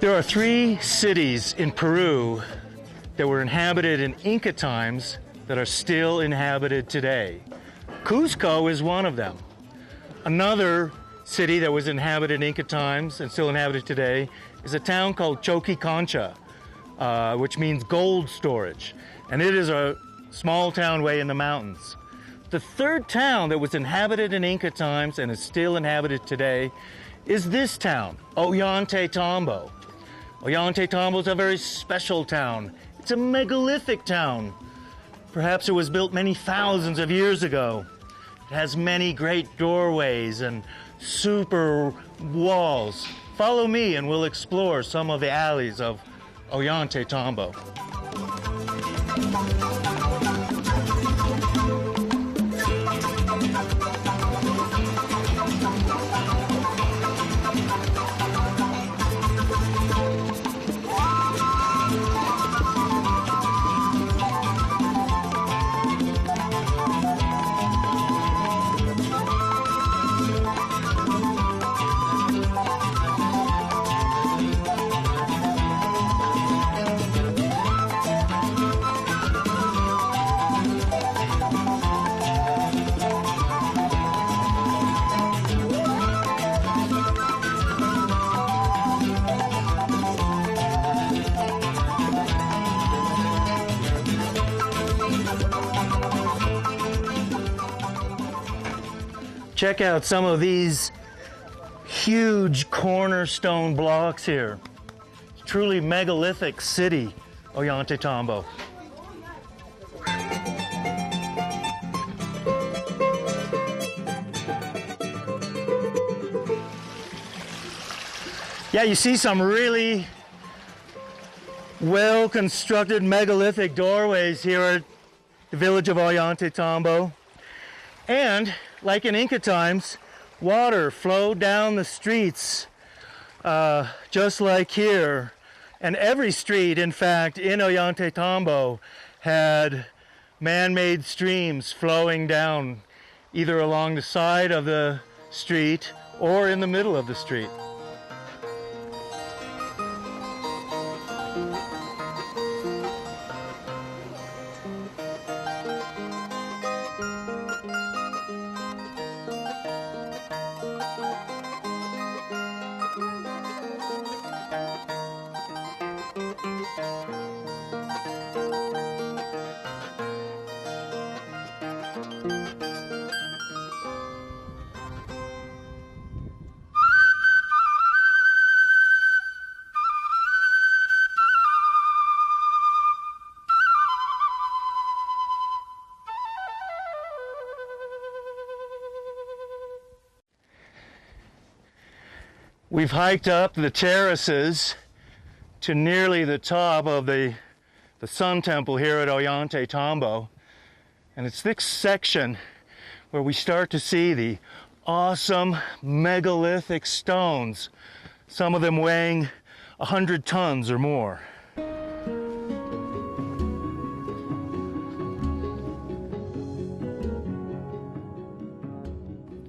There are 3 cities in Peru that were inhabited in Inca times that are still inhabited today. Cusco is one of them. Another city that was inhabited in Inca times and still inhabited today is a town called Choquiconcha, which means gold storage. And it is a small town way in the mountains. The third town that was inhabited in Inca times and is still inhabited today is this town, Ollantaytambo. Ollantaytambo is a very special town. It's a megalithic town. Perhaps it was built many thousands of years ago. It has many great doorways and super walls. Follow me and we'll explore some of the alleys of Ollantaytambo. Check out some of these huge cornerstone blocks here. Truly megalithic city, Ollantaytambo. Yeah, you see some really well-constructed megalithic doorways here at the village of Ollantaytambo. And like in Inca times, water flowed down the streets, just like here. And every street, in fact, in Ollantaytambo had man-made streams flowing down, either along the side of the street or in the middle of the street. We've hiked up the terraces to nearly the top of the Sun Temple here at Ollantaytambo. And it's this section where we start to see the awesome megalithic stones, some of them weighing 100 tons or more.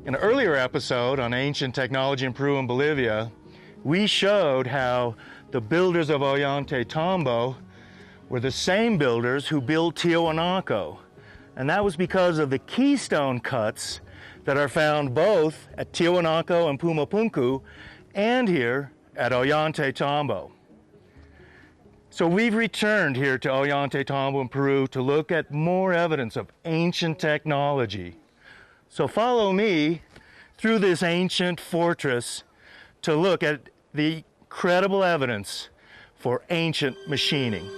In an earlier episode on ancient technology in Peru and Bolivia, we showed how the builders of Ollantaytambo were the same builders who built Tiwanaku. And that was because of the keystone cuts that are found both at Tiwanaku and Pumapunku and here at Ollantaytambo. So we've returned here to Ollantaytambo in Peru to look at more evidence of ancient technology. So follow me through this ancient fortress to look at the credible evidence for ancient machining.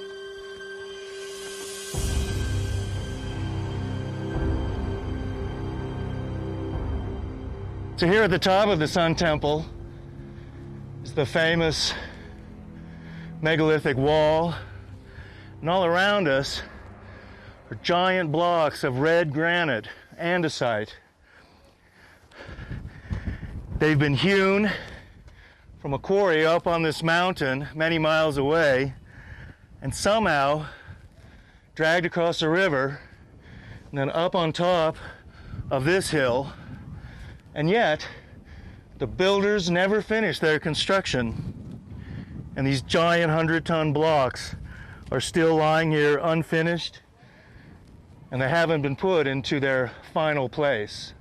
So here at the top of the Sun Temple is the famous megalithic wall, and all around us are giant blocks of red granite, andesite. They've been hewn from a quarry up on this mountain many miles away and somehow dragged across the river and then up on top of this hill. And yet, the builders never finished their construction, and these giant 100-ton blocks are still lying here unfinished, and they haven't been put into their final place.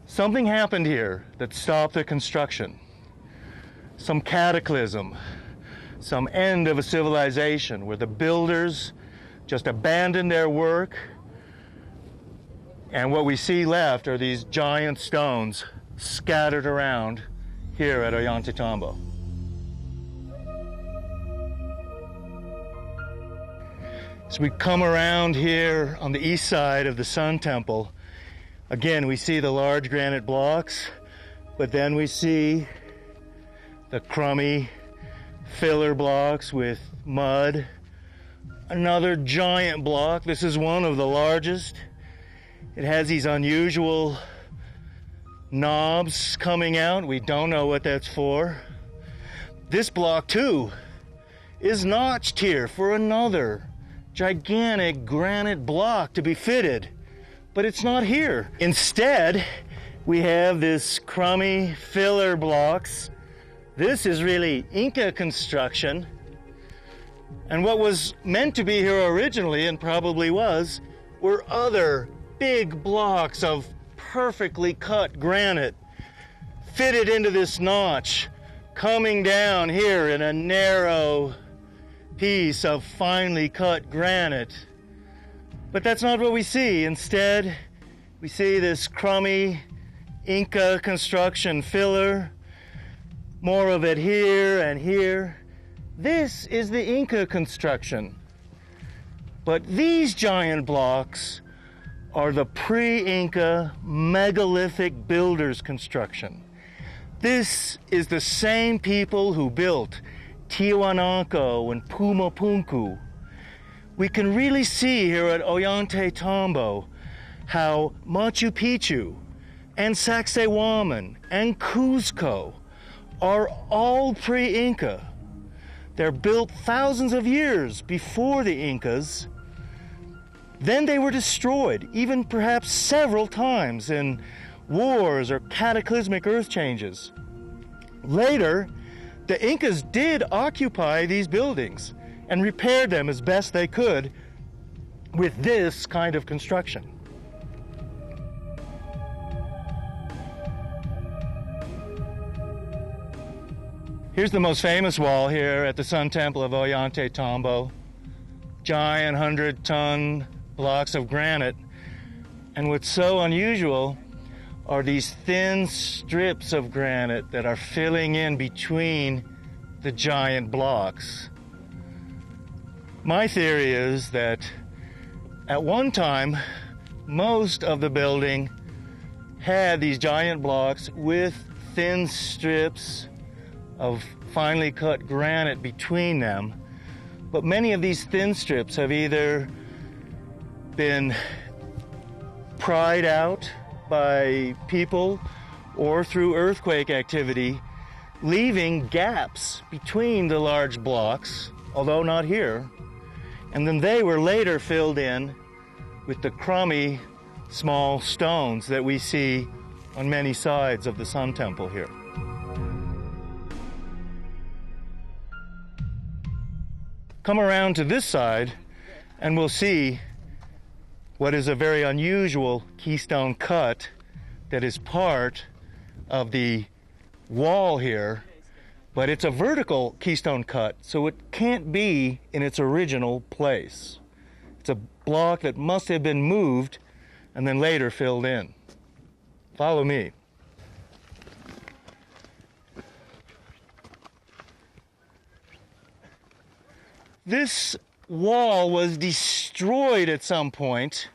Something happened here that stopped the construction. Some cataclysm, some end of a civilization where the builders just abandoned their work, and what we see left are these giant stones scattered around here at Ollantaytambo. As we come around here on the east side of the Sun Temple, again we see the large granite blocks, but then we see the crummy filler blocks with mud. Another giant block. This is one of the largest. It has these unusual knobs coming out. We don't know what that's for. This block too is notched here for another gigantic granite block to be fitted, but it's not here. Instead, we have this crummy filler blocks. This is really Inca construction, and what was meant to be here originally, and probably was, were other big blocks of perfectly cut granite fitted into this notch, coming down here in a narrow piece of finely cut granite. But that's not what we see. Instead, we see this crummy Inca construction filler, more of it here and here. This is the Inca construction. But these giant blocks are the pre-Inca megalithic builders' construction. This is the same people who built Tiwanaku and Pumapunku. We can really see here at Ollantaytambo how Machu Picchu and Sacsayhuaman and Cuzco are all pre-Inca. They're built thousands of years before the Incas. Then they were destroyed, even perhaps several times in wars or cataclysmic earth changes. Later, the Incas did occupy these buildings and repaired them as best they could with this kind of construction. Here's the most famous wall here at the Sun Temple of Ollantaytambo. Giant 100-ton blocks of granite. And what's so unusual are these thin strips of granite that are filling in between the giant blocks. My theory is that at one time, most of the building had these giant blocks with thin strips of finely cut granite between them, but many of these thin strips have either been pried out by people or through earthquake activity, leaving gaps between the large blocks, although not here, and then they were later filled in with the crummy small stones that we see on many sides of the Sun Temple here. Come around to this side and we'll see what is a very unusual keystone cut that is part of the wall here, but it's a vertical keystone cut, so it can't be in its original place. It's a block that must have been moved and then later filled in. Follow me. This wall was destroyed at some point,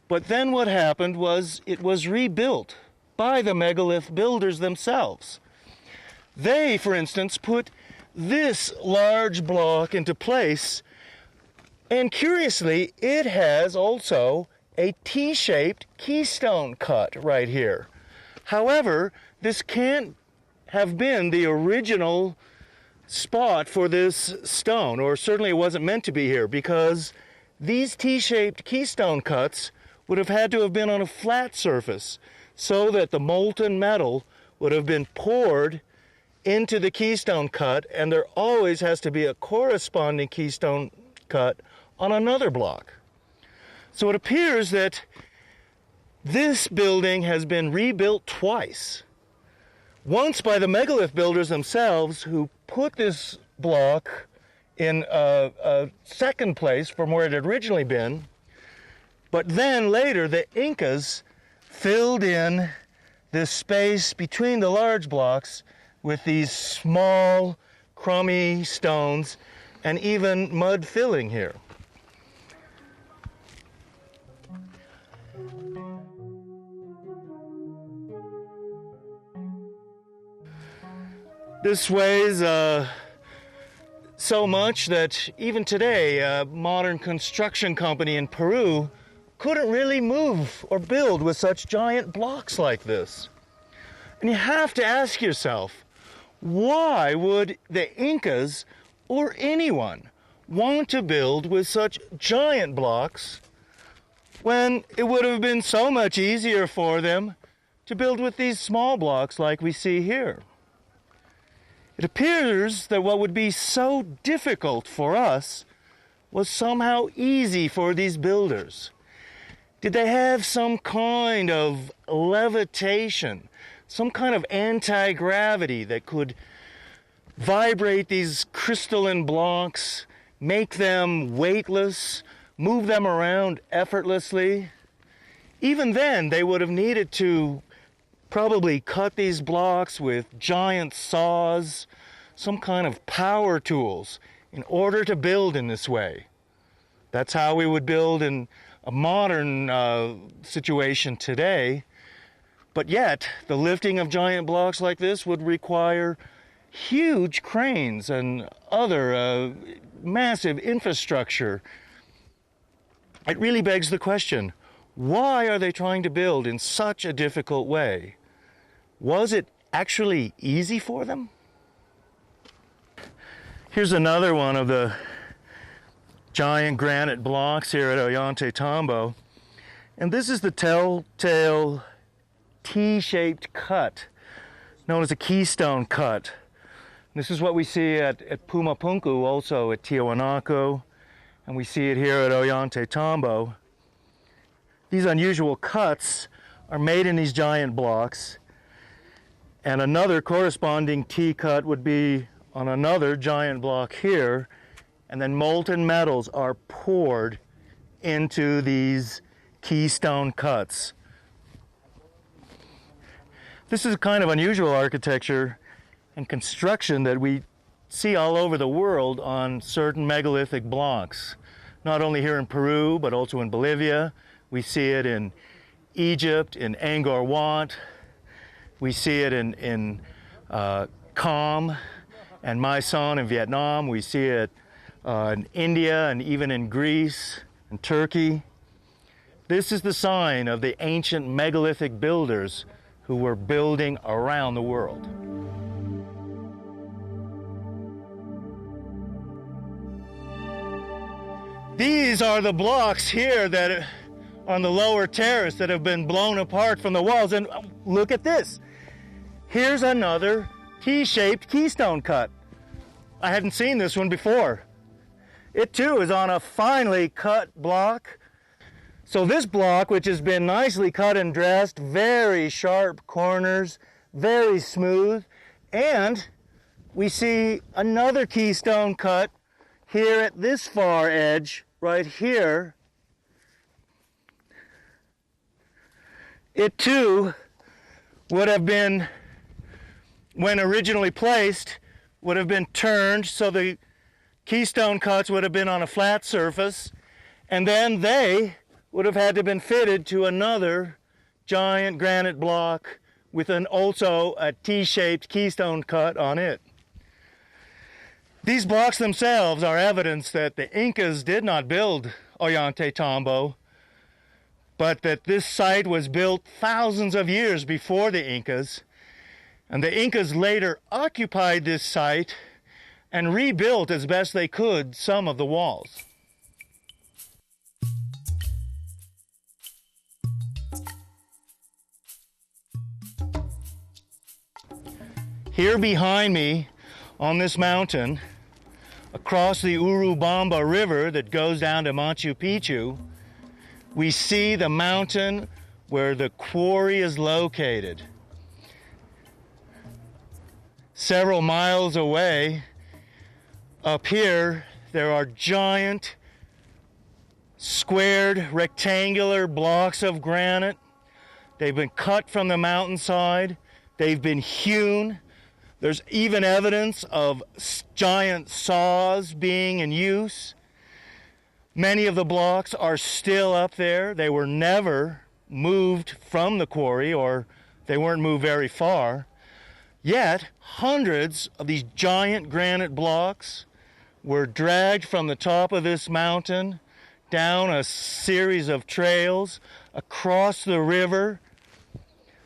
but then what happened was it was rebuilt by the megalith builders themselves. They, for instance, put this large block into place, and curiously, it has also a T-shaped keystone cut right here. However, this can't have been the original spot for this stone, or certainly it wasn't meant to be here, because these T-shaped keystone cuts would have had to have been on a flat surface so that the molten metal would have been poured into the keystone cut, and there always has to be a corresponding keystone cut on another block. So it appears that this building has been rebuilt twice. Once by the megalith builders themselves, who put this block in a second place from where it had originally been, but then later the Incas filled in this space between the large blocks with these small, crummy stones and even mud filling here. This weighs so much that even today, a modern construction company in Peru couldn't really move or build with such giant blocks like this. And you have to ask yourself, why would the Incas or anyone want to build with such giant blocks when it would have been so much easier for them to build with these small blocks like we see here? It appears that what would be so difficult for us was somehow easy for these builders. Did they have some kind of levitation, some kind of anti-gravity that could vibrate these crystalline blocks, make them weightless, move them around effortlessly? Even then, they would have needed to probably cut these blocks with giant saws, some kind of power tools, in order to build in this way. That's how we would build in a modern situation today. But yet, the lifting of giant blocks like this would require huge cranes and other massive infrastructure. It really begs the question, why are they trying to build in such a difficult way? Was it actually easy for them? Here's another one of the giant granite blocks here at Ollantaytambo. And this is the telltale T-shaped cut, known as a keystone cut. This is what we see at Pumapunku, also at Tiwanaku, and we see it here at Ollantaytambo. These unusual cuts are made in these giant blocks, and another corresponding T-cut would be on another giant block here, and then molten metals are poured into these keystone cuts. This is a kind of unusual architecture and construction that we see all over the world on certain megalithic blocks. Not only here in Peru, but also in Bolivia. We see it in Egypt, in Angkor Wat. We see it in Kham and Mai Son in Vietnam. We see it in India and even in Greece and Turkey. This is the sign of the ancient megalithic builders who were building around the world. These are the blocks here that on the lower terrace that have been blown apart from the walls. And look at this. Here's another T-shaped keystone cut. I hadn't seen this one before. It too is on a finely cut block. So this block, which has been nicely cut and dressed, very sharp corners, very smooth, and we see another keystone cut here at this far edge, right here. It too would have been, when originally placed, would have been turned so the keystone cuts would have been on a flat surface, and then they would have had to have been fitted to another giant granite block with also a T-shaped keystone cut on it. These blocks themselves are evidence that the Incas did not build Ollantaytambo, but that this site was built thousands of years before the Incas, And the Incas later occupied this site and rebuilt as best they could some of the walls. Here behind me on this mountain, across the Urubamba River that goes down to Machu Picchu, we see the mountain where the quarry is located. Several miles away, up here, there are giant, squared, rectangular blocks of granite. They've been cut from the mountainside. They've been hewn. There's even evidence of giant saws being in use. Many of the blocks are still up there. They were never moved from the quarry, or they weren't moved very far. Yet, hundreds of these giant granite blocks were dragged from the top of this mountain down a series of trails, across the river,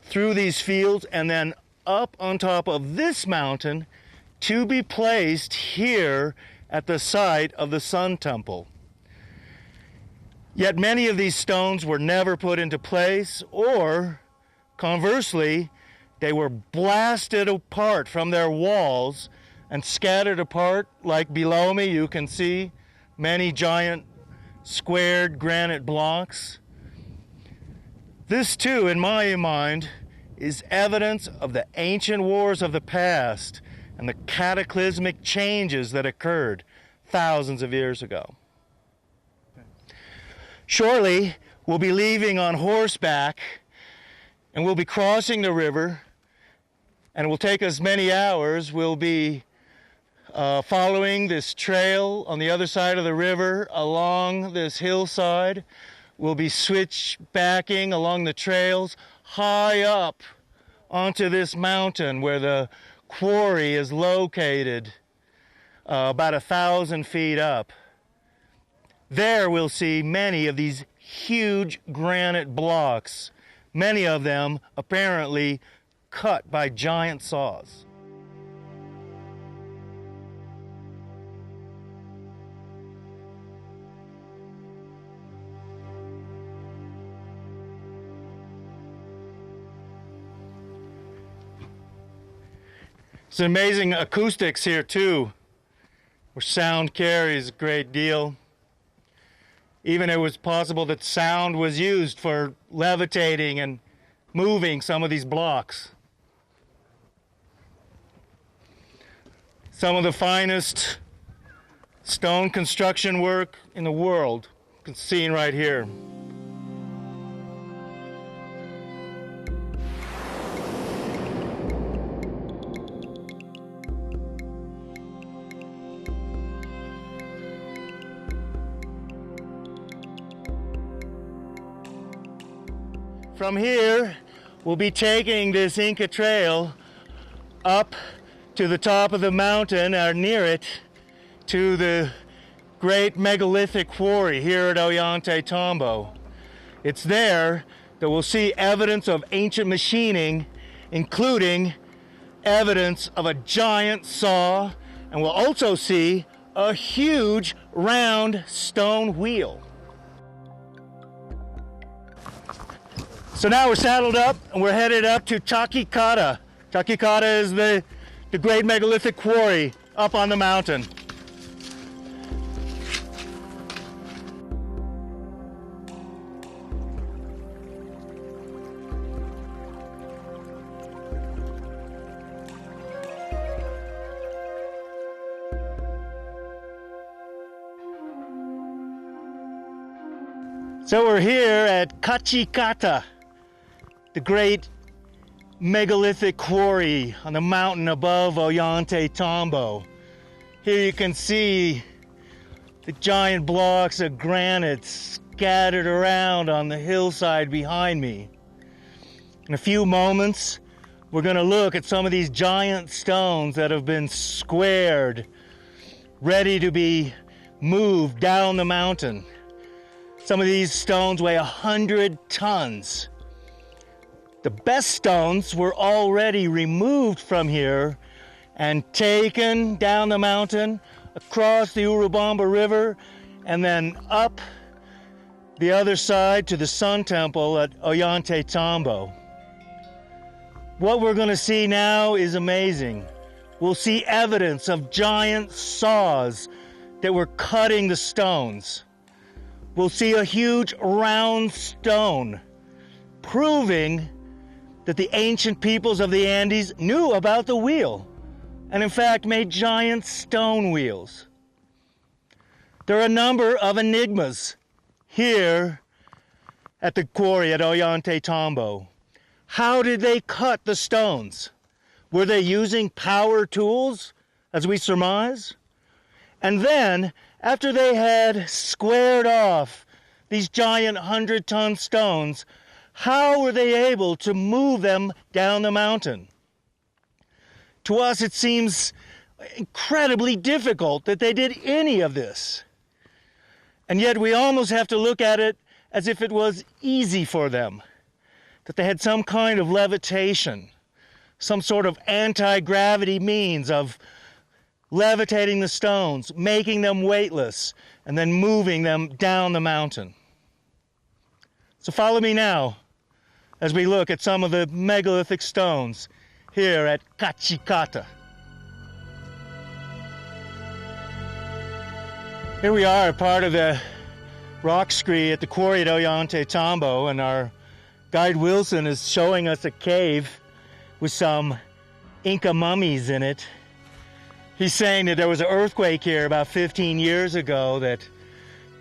through these fields, and then up on top of this mountain to be placed here at the site of the Sun Temple. Yet many of these stones were never put into place, or conversely, they were blasted apart from their walls and scattered apart. Like below me, you can see many giant squared granite blocks. This too, in my mind, is evidence of the ancient wars of the past and the cataclysmic changes that occurred thousands of years ago. Shortly, we'll be leaving on horseback and we'll be crossing the river, and it will take us many hours. We'll be following this trail on the other side of the river along this hillside. We'll be switchbacking along the trails high up onto this mountain where the quarry is located, about 1,000 feet up. There we'll see many of these huge granite blocks, many of them apparently cut by giant saws. It's amazing acoustics here too, where sound carries a great deal. Even it was possible that sound was used for levitating and moving some of these blocks. Some of the finest stone construction work in the world, seen right here. From here, we'll be taking this Inca trail up to the top of the mountain, or near it, to the great megalithic quarry here at Ollantaytambo. It's there that we'll see evidence of ancient machining, including evidence of a giant saw, and we'll also see a huge round stone wheel. So now we're saddled up and we're headed up to Chakikata. Chakikata is the great megalithic quarry up on the mountain. So we're here at Chakikata, the great megalithic quarry on the mountain above Ollantaytambo. Here you can see the giant blocks of granite scattered around on the hillside behind me. In a few moments, we're going to look at some of these giant stones that have been squared, ready to be moved down the mountain. Some of these stones weigh 100 tons. The best stones were already removed from here and taken down the mountain, across the Urubamba River, and then up the other side to the Sun Temple at Ollantaytambo. What we're going to see now is amazing. We'll see evidence of giant saws that were cutting the stones. We'll see a huge round stone, proving that the ancient peoples of the Andes knew about the wheel, and in fact made giant stone wheels. There are a number of enigmas here at the quarry at Ollantaytambo. How did they cut the stones? Were they using power tools, as we surmise? And then, after they had squared off these giant 100-ton stones, how were they able to move them down the mountain? To us, it seems incredibly difficult that they did any of this. And yet we almost have to look at it as if it was easy for them, that they had some kind of levitation, some sort of anti-gravity means of levitating the stones, making them weightless, and then moving them down the mountain. So follow me now as we look at some of the megalithic stones here at Cachicata. Here we are, part of the rock scree at the quarry at Ollantaytambo, and our guide Wilson is showing us a cave with some Inca mummies in it. He's saying that there was an earthquake here about 15 years ago that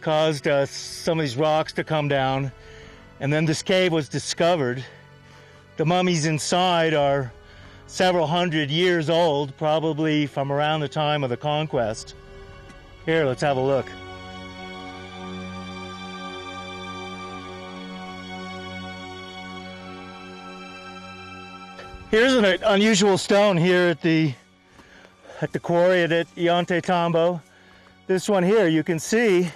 caused some of these rocks to come down, and then this cave was discovered. The mummies inside are several hundred years old, probably from around the time of the conquest. Here, let's have a look. Here's an unusual stone here at the quarry at Ollantaytambo. This one here, you can see,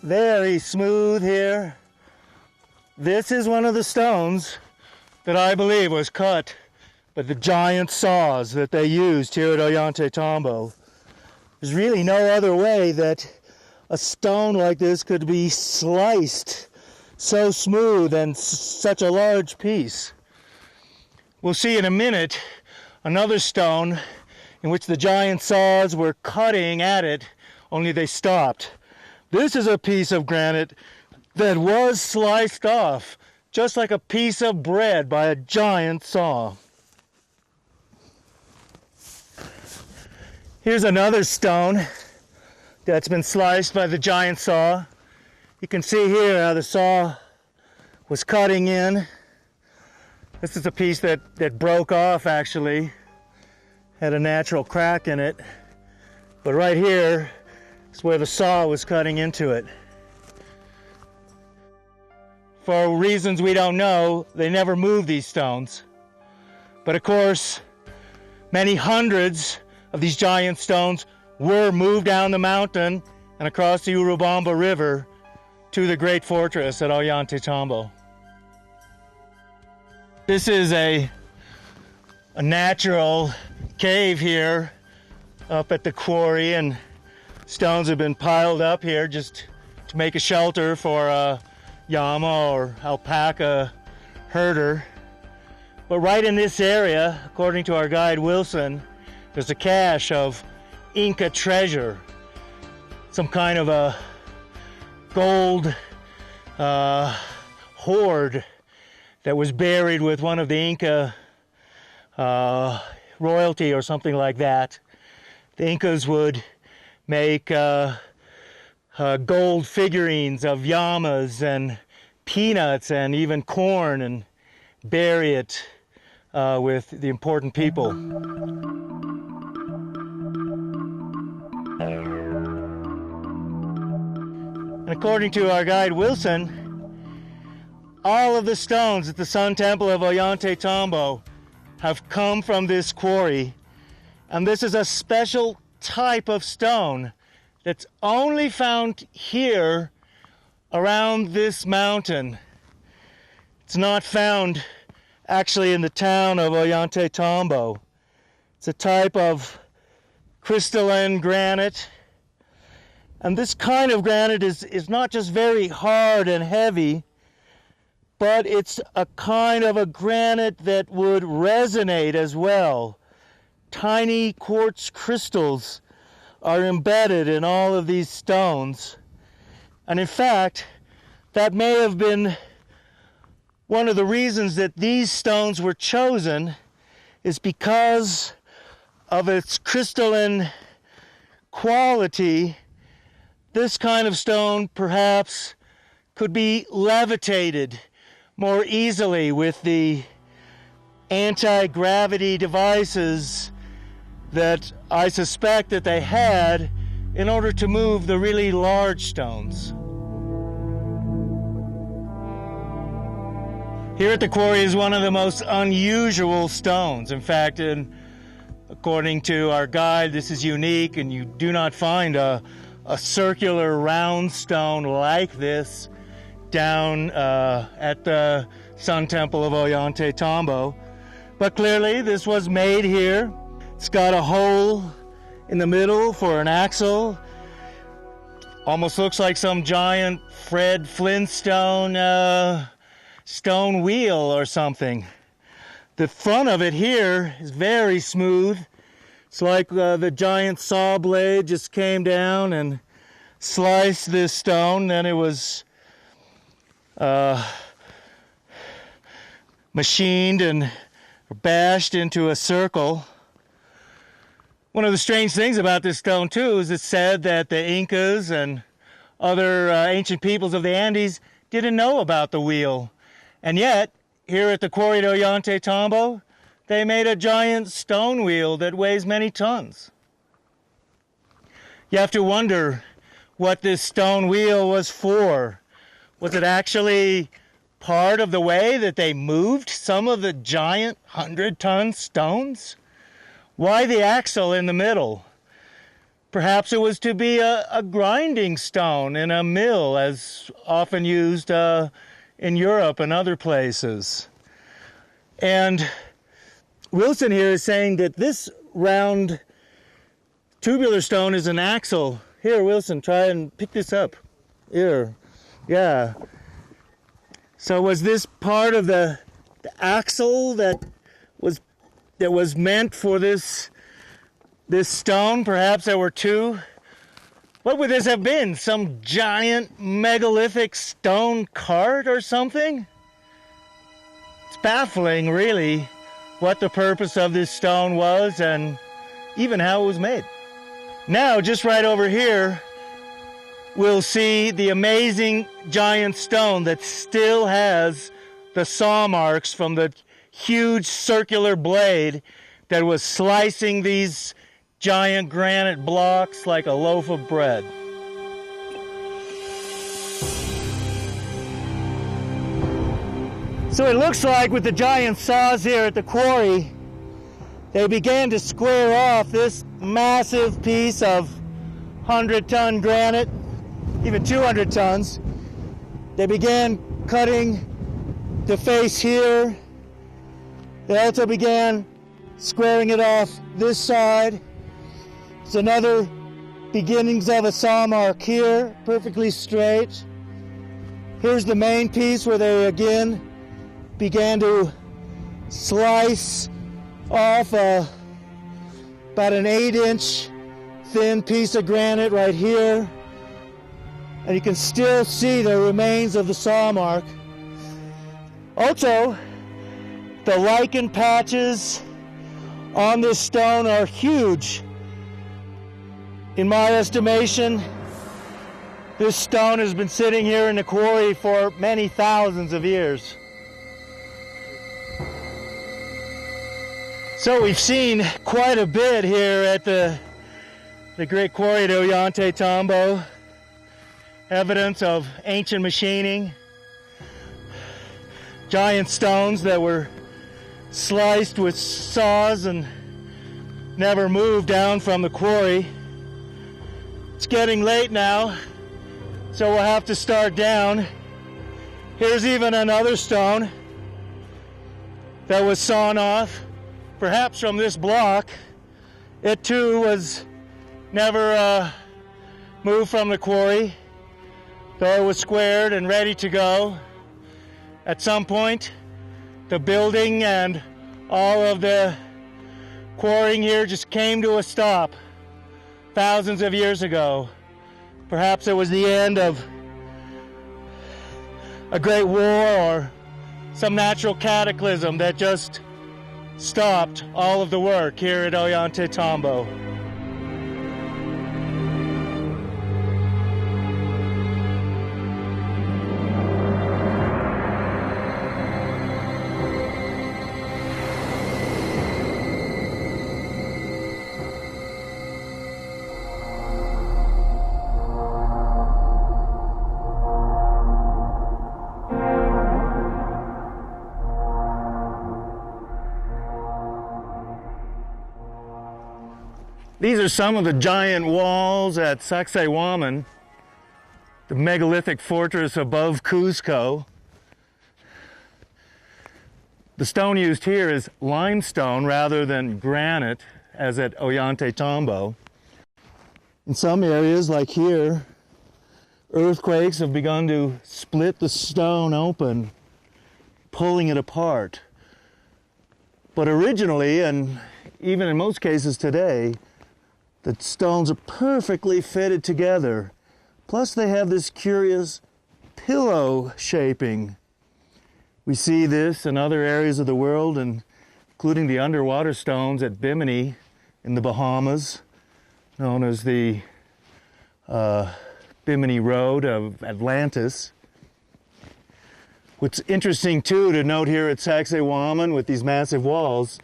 very smooth here. This is one of the stones that I believe was cut by the giant saws that they used here at Ollantaytambo. There's really no other way that a stone like this could be sliced so smooth and such a large piece. We'll see in a minute another stone in which the giant saws were cutting at it, only they stopped. This is a piece of granite that was sliced off, just like a piece of bread by a giant saw. Here's another stone that's been sliced by the giant saw. You can see here how the saw was cutting in. This is a piece that broke off, actually. Had a natural crack in it. But right here is where the saw was cutting into it. For reasons we don't know, they never moved these stones. But of course, many hundreds of these giant stones were moved down the mountain and across the Urubamba River to the great fortress at Ollantaytambo. This is a natural cave here up at the quarry, and stones have been piled up here just to make a shelter for a llama or alpaca herder. But right in this area, according to our guide Wilson, there's a cache of Inca treasure, some kind of a gold hoard that was buried with one of the Inca royalty or something like that. The Incas would make gold figurines of llamas and peanuts and even corn and bury it with the important people. And according to our guide Wilson, all of the stones at the Sun Temple of Ollantaytambo have come from this quarry, and this is a special type of stone that's only found here around this mountain. It's not found actually in the town of Ollantaytambo. It's a type of crystalline granite. And this kind of granite is not just very hard and heavy, but it's a kind of a granite that would resonate as well. Tiny quartz crystals are embedded in all of these stones. And in fact, that may have been one of the reasons that these stones were chosen, is because of its crystalline quality. This kind of stone perhaps could be levitated more easily with the anti-gravity devices that I suspect that they had in order to move the really large stones. Here at the quarry is one of the most unusual stones. In fact, according to our guide, this is unique, and you do not find a circular round stone like this down at the Sun Temple of Ollantaytambo. But clearly this was made here. It's got a hole in the middle for an axle. Almost looks like some giant Fred Flintstone stone wheel or something. The front of it here is very smooth. It's like the giant saw blade just came down and sliced this stone. Then it was machined and bashed into a circle. One of the strange things about this stone too is it's said that the Incas and other ancient peoples of the Andes didn't know about the wheel. And yet, here at the quarry at Ollantaytambo, they made a giant stone wheel that weighs many tons. You have to wonder what this stone wheel was for. Was it actually part of the way that they moved some of the giant 100-ton stones? Why the axle in the middle? Perhaps it was to be a grinding stone in a mill, as often used in Europe and other places. And Wilson here is saying that this round tubular stone is an axle. Here, Wilson, try and pick this up. Here. Yeah. So was this part of the axle that was meant for this stone? Perhaps there were two. What would this have been? Some giant megalithic stone cart or something? It's baffling, really, what the purpose of this stone was and even how it was made. Now, just right over here, we'll see the amazing giant stone that still has the saw marks from the huge circular blade that was slicing these giant granite blocks like a loaf of bread. So it looks like with the giant saws here at the quarry, they began to square off this massive piece of 100-ton granite, even 200 tons. They began cutting the face here. They also began squaring it off this side. It's another beginnings of a saw mark here, perfectly straight. Here's the main piece where they again began to slice off about an 8-inch thin piece of granite right here. And you can still see the remains of the saw mark. Also, the lichen patches on this stone are huge. In my estimation, this stone has been sitting here in the quarry for many thousands of years. So we've seen quite a bit here at the great quarry at Ollantaytambo. Evidence of ancient machining. Giant stones that were sliced with saws and never moved down from the quarry. It's getting late now, so we'll have to start down. Here's even another stone. that was sawn off, perhaps from this block. It too was never moved from the quarry, though it was squared and ready to go. At some point, the building and all of the quarrying here just came to a stop thousands of years ago. Perhaps it was the end of a great war or some natural cataclysm that just stopped all of the work here at Ollantaytambo. These are some of the giant walls at Sacsayhuaman, the megalithic fortress above Cuzco. The stone used here is limestone rather than granite, as at Ollantaytambo. In some areas, like here, earthquakes have begun to split the stone open, pulling it apart. But originally, and even in most cases today, the stones are perfectly fitted together. Plus they have this curious pillow shaping. We see this in other areas of the world, including the underwater stones at Bimini in the Bahamas, known as the Bimini Road of Atlantis. What's interesting too to note here at Sacsayhuaman with these massive walls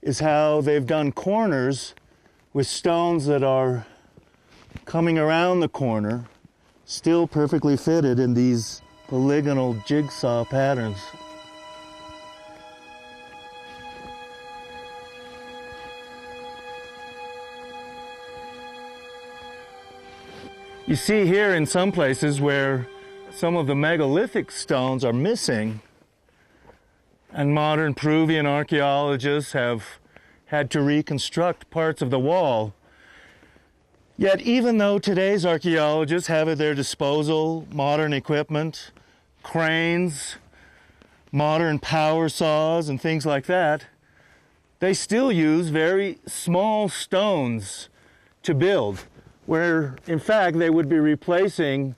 is how they've done corners with stones that are coming around the corner, still perfectly fitted in these polygonal jigsaw patterns. You see here in some places where some of the megalithic stones are missing, and modern Peruvian archaeologists have had to reconstruct parts of the wall. Yet even though today's archaeologists have at their disposal modern equipment, cranes, modern power saws and things like that, they still use very small stones to build, where in fact they would be replacing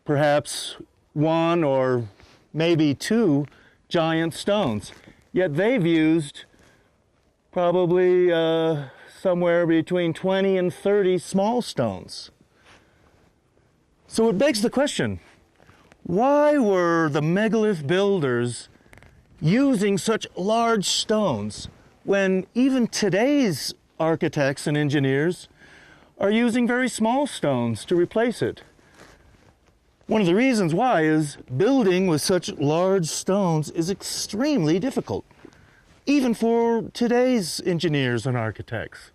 perhaps one or maybe two giant stones. Yet they've used probably somewhere between 20 and 30 small stones. So it begs the question, why were the megalith builders using such large stones when even today's architects and engineers are using very small stones to replace it? One of the reasons why is building with such large stones is extremely difficult, even for today's engineers and architects.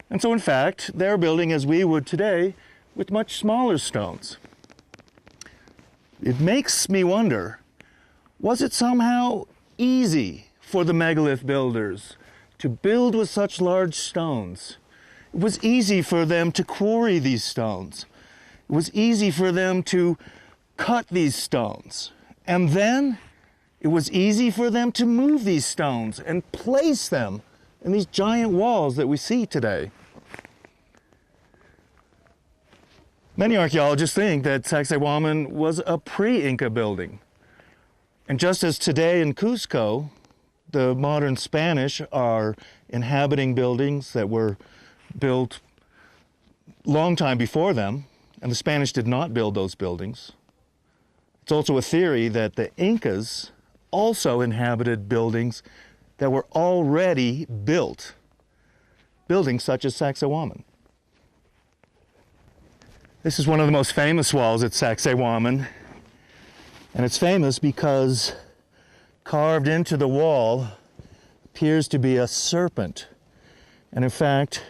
And so in fact, they're building as we would today with much smaller stones. It makes me wonder, was it somehow easy for the megalith builders to build with such large stones? It was easy for them to quarry these stones. It was easy for them to cut these stones. And then it was easy for them to move these stones and place them in these giant walls that we see today. Many archaeologists think that Sacsayhuaman was a pre-Inca building. And just as today in Cuzco, the modern Spanish are inhabiting buildings that were built long time before them, and the Spanish did not build those buildings. It's also a theory that the Incas also inhabited buildings that were already built, buildings such as Sacsayhuaman. This is one of the most famous walls at Sacsayhuaman, and it's famous because carved into the wall appears to be a serpent. And in fact,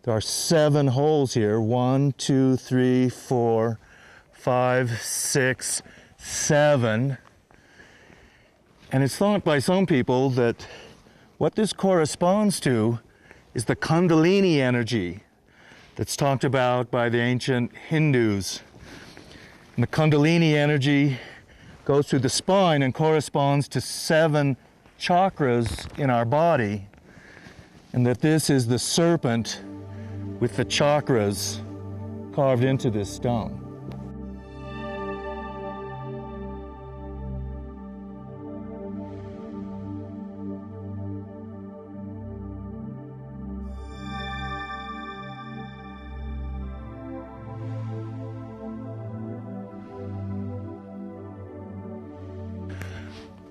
there are 7 holes here. 1, 2, 3, 4, 5, 6, 7. And it's thought by some people that what this corresponds to is the Kundalini energy that's talked about by the ancient Hindus. And the Kundalini energy goes through the spine and corresponds to 7 chakras in our body, and that this is the serpent with the chakras carved into this stone.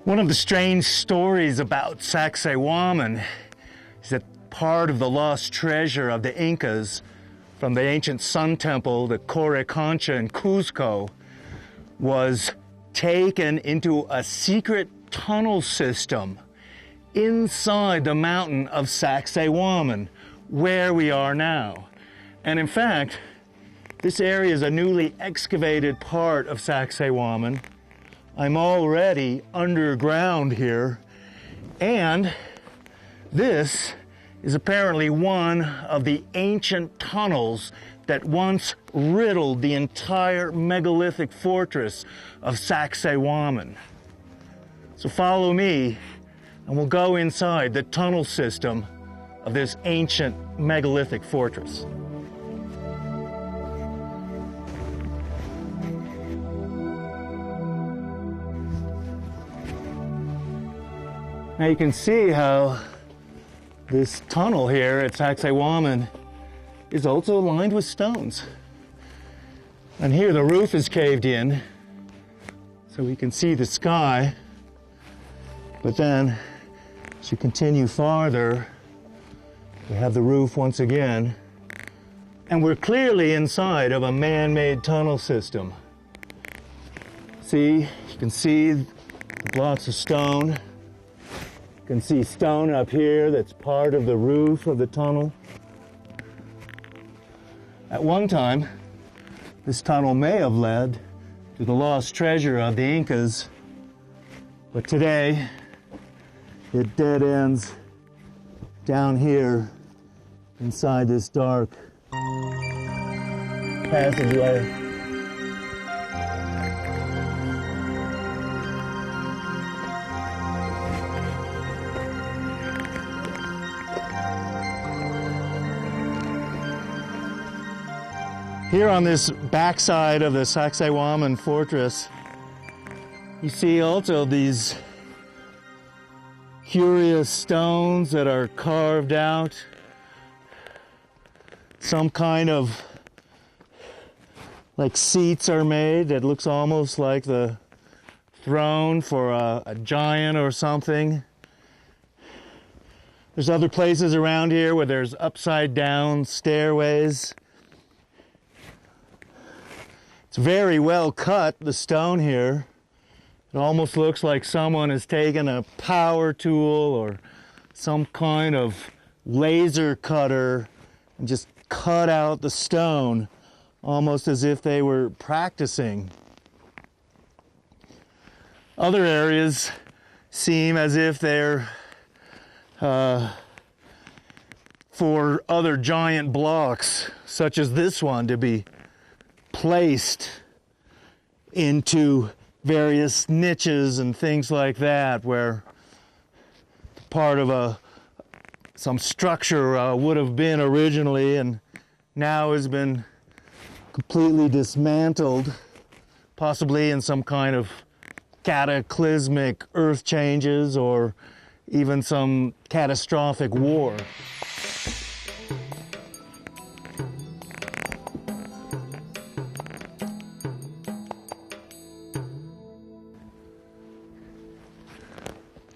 One of the strange stories about Sacsayhuaman is that part of the lost treasure of the Incas from the ancient sun temple, the Coricancha in Cuzco, was taken into a secret tunnel system inside the mountain of Sacsayhuaman, where we are now. And in fact, this area is a newly excavated part of Sacsayhuaman. I'm already underground here, and this is apparently one of the ancient tunnels that once riddled the entire megalithic fortress of Sacsayhuaman. So follow me, and we'll go inside the tunnel system of this ancient megalithic fortress. Now you can see how this tunnel here at Sacsayhuaman is also lined with stones. And here the roof is caved in, so we can see the sky. But then, as you continue farther, we have the roof once again. And we're clearly inside of a man-made tunnel system. See, you can see the blocks of stone. You can see stone up here that's part of the roof of the tunnel. At one time, this tunnel may have led to the lost treasure of the Incas, but today it dead ends down here inside this dark passageway. Here on this backside of the Sacsayhuaman fortress, you see also these curious stones that are carved out. Some kind of like seats are made that looks almost like the throne for a giant or something. There's other places around here where there's upside down stairways. It's very well cut, the stone here. It almost looks like someone has taken a power tool or some kind of laser cutter and just cut out the stone, almost as if they were practicing. Other areas seem as if they're for other giant blocks, such as this one, to be placed into various niches and things like that, where part of some structure would have been originally and now has been completely dismantled, possibly in some kind of cataclysmic earth changes or even some catastrophic war.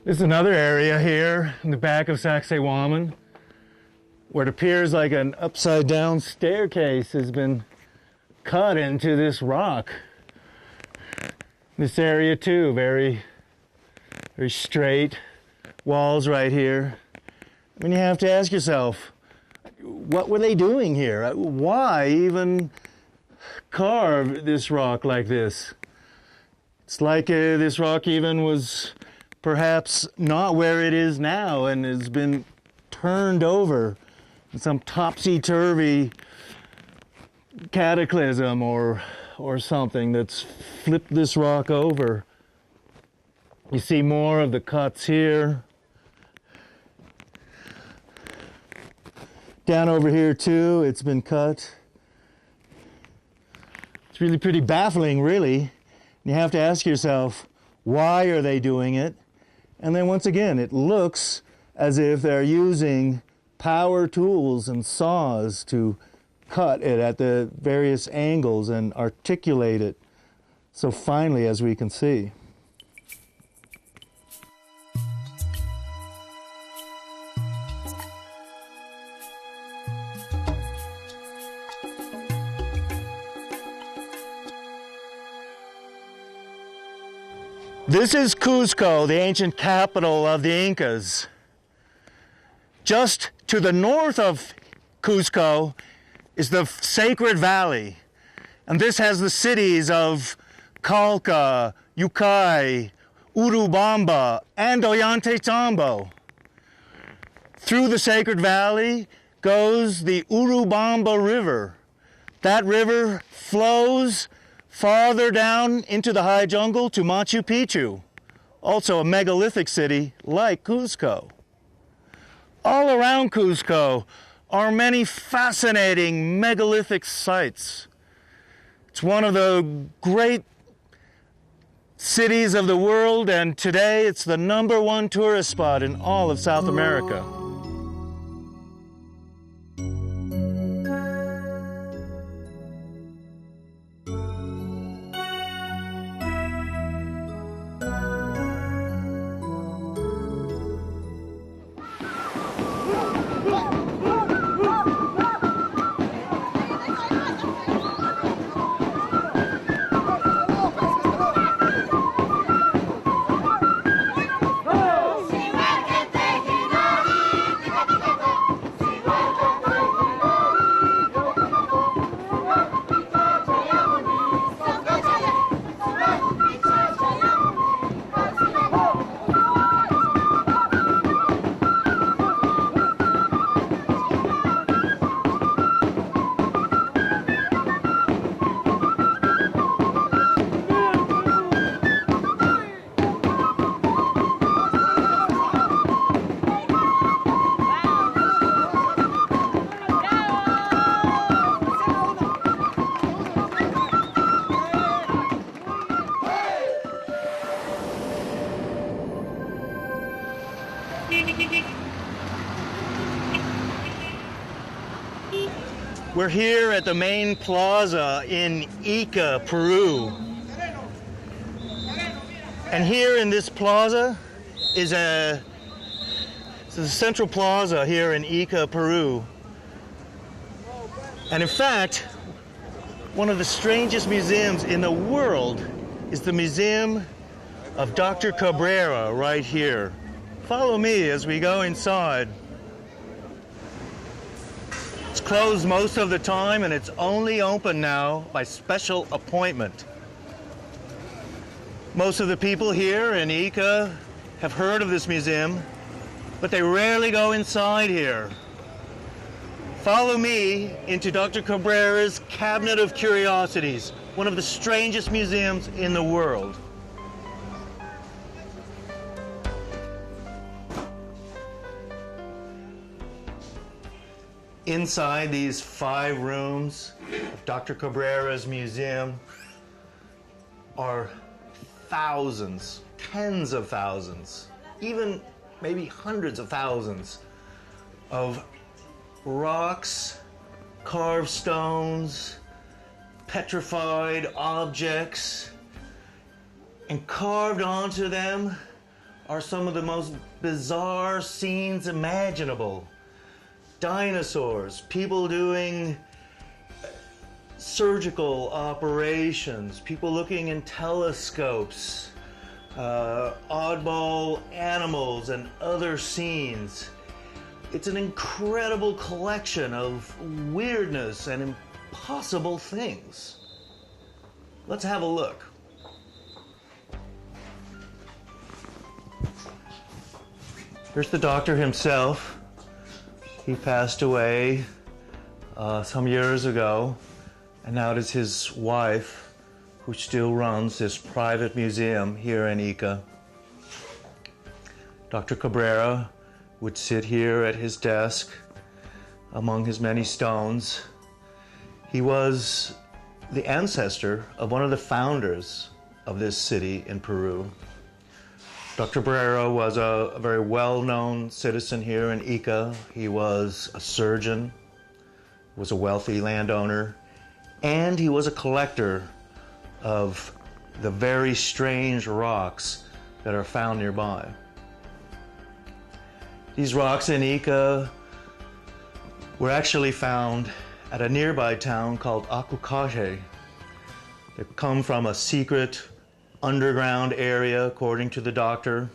There's another area here in the back of Sacsayhuaman where it appears like an upside down staircase has been cut into this rock. This area too, very straight walls right here. I mean, you have to ask yourself, what were they doing here? Why even carve this rock like this? It's like this rock even was perhaps not where it is now and has been turned over in some topsy-turvy cataclysm or something that's flipped this rock over. You see more of the cuts here. Down over here too, it's been cut. It's really pretty baffling, really. You have to ask yourself, why are they doing it? And then once again, it looks as if they're using power tools and saws to cut it at the various angles and articulate it so finely as we can see. This is Cuzco, the ancient capital of the Incas. Just to the north of Cuzco is the Sacred Valley, and this has the cities of Calca, Yucay, Urubamba, and Ollantaytambo. Through the Sacred Valley goes the Urubamba River. That river flows farther down into the high jungle to Machu Picchu, also a megalithic city like Cuzco. All around Cuzco are many fascinating megalithic sites. It's one of the great cities of the world, and today it's the #1 tourist spot in all of South America. We're here at the main plaza in Ica, Peru. And here in this plaza is a central plaza here in Ica, Peru. And in fact, one of the strangest museums in the world is the Museum of Dr. Cabrera right here. Follow me as we go inside. It's closed most of the time, and it's only open now by special appointment. Most of the people here in Ica have heard of this museum, but they rarely go inside here. Follow me into Dr. Cabrera's Cabinet of Curiosities, one of the strangest museums in the world. Inside these 5 rooms of Dr. Cabrera's museum are thousands, tens of thousands, even maybe hundreds of thousands of rocks, carved stones, petrified objects, and carved onto them are some of the most bizarre scenes imaginable. Dinosaurs, people doing surgical operations, people looking in telescopes, oddball animals and other scenes. It's an incredible collection of weirdness and impossible things. Let's have a look. Here's the doctor himself. He passed away some years ago, and now it is his wife who still runs this private museum here in Ica. Dr. Cabrera would sit here at his desk among his many stones. He was the ancestor of one of the founders of this city in Peru. Dr. Cabrera was a very well-known citizen here in Ica. He was a surgeon, was a wealthy landowner, and he was a collector of the very strange rocks that are found nearby. These rocks in Ica were actually found at a nearby town called Acucaje. They come from a secret underground area, according to the doctor.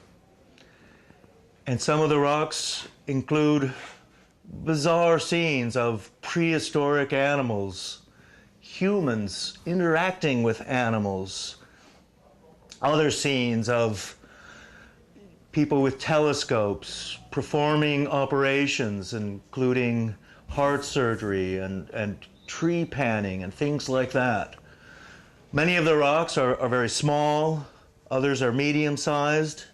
And some of the rocks include bizarre scenes of prehistoric animals, humans interacting with animals, other scenes of people with telescopes performing operations, including heart surgery and tree panning and things like that. Many of the rocks are very small, others are medium-sized,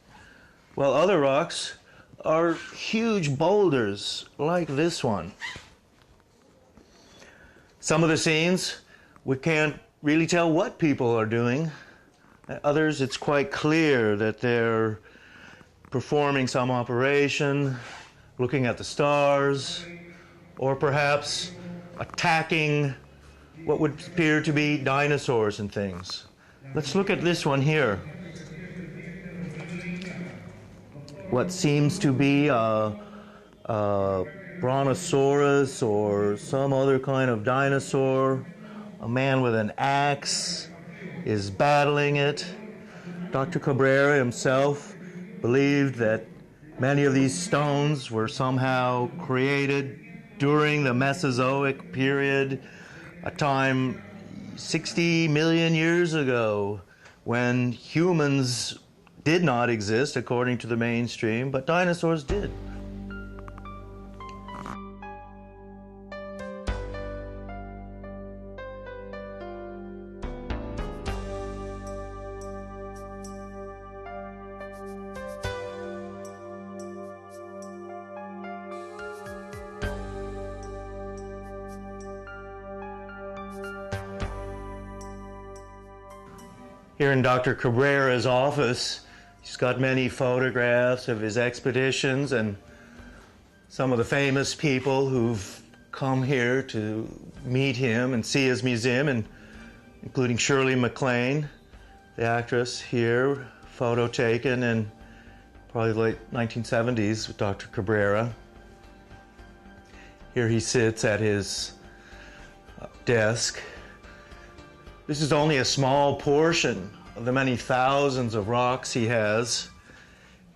while other rocks are huge boulders like this one. Some of the scenes, we can't really tell what people are doing. Others, it's quite clear that they're performing some operation, looking at the stars, or perhaps attacking what would appear to be dinosaurs and things. Let's look at this one here. What seems to be a brontosaurus or some other kind of dinosaur. A man with an axe is battling it. Dr. Cabrera himself believed that many of these stones were somehow created during the Mesozoic period, a time 60 million years ago when humans did not exist according to the mainstream, but dinosaurs did. Here in Dr. Cabrera's office, he's got many photographs of his expeditions and some of the famous people who've come here to meet him and see his museum, and including Shirley MacLaine, the actress here, photo taken in probably the late 1970s with Dr. Cabrera. Here he sits at his desk. This is only a small portion of the many thousands of rocks he has.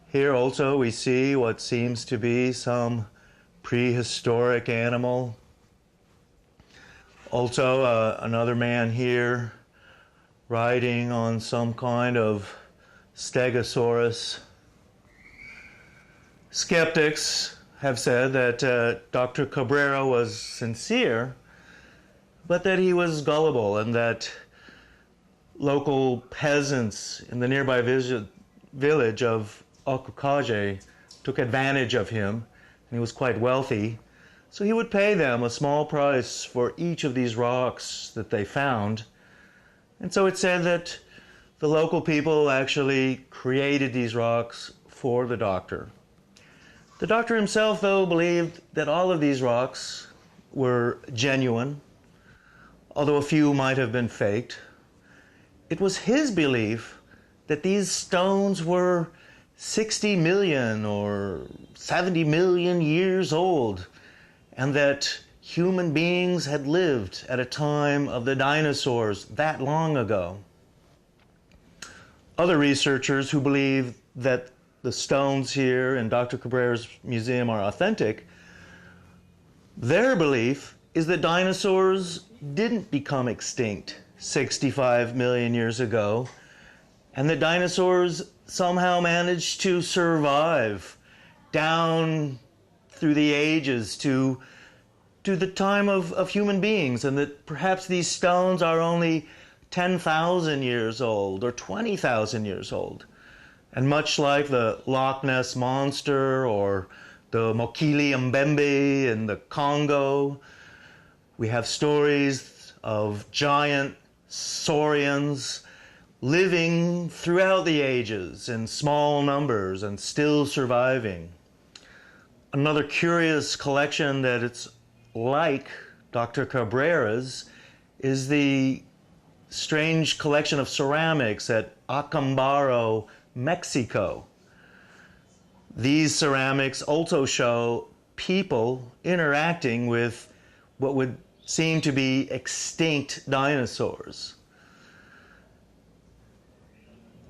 Here also we see what seems to be some prehistoric animal. Also another man here riding on some kind of stegosaurus. Skeptics have said that Dr. Cabrera was sincere, but that he was gullible, and that local peasants in the nearby village of Acucaje took advantage of him, and he was quite wealthy, so he would pay them a small price for each of these rocks that they found. And so it's said that the local people actually created these rocks for the doctor. The doctor himself, though, believed that all of these rocks were genuine, although a few might have been faked. It was his belief that these stones were 60 million or 70 million years old, and that human beings had lived at a time of the dinosaurs that long ago. Other researchers who believe that the stones here in Dr. Cabrera's museum are authentic, their belief is that dinosaurs didn't become extinct 65 million years ago, and that dinosaurs somehow managed to survive down through the ages to the time of human beings, and that perhaps these stones are only 10,000 years old or 20,000 years old. And much like the Loch Ness Monster or the Mokele Mbembe in the Congo, we have stories of giant saurians living throughout the ages in small numbers and still surviving. Another curious collection that it's like Dr. Cabrera's is the strange collection of ceramics at Acambaro, Mexico. These ceramics also show people interacting with what would seem to be extinct dinosaurs.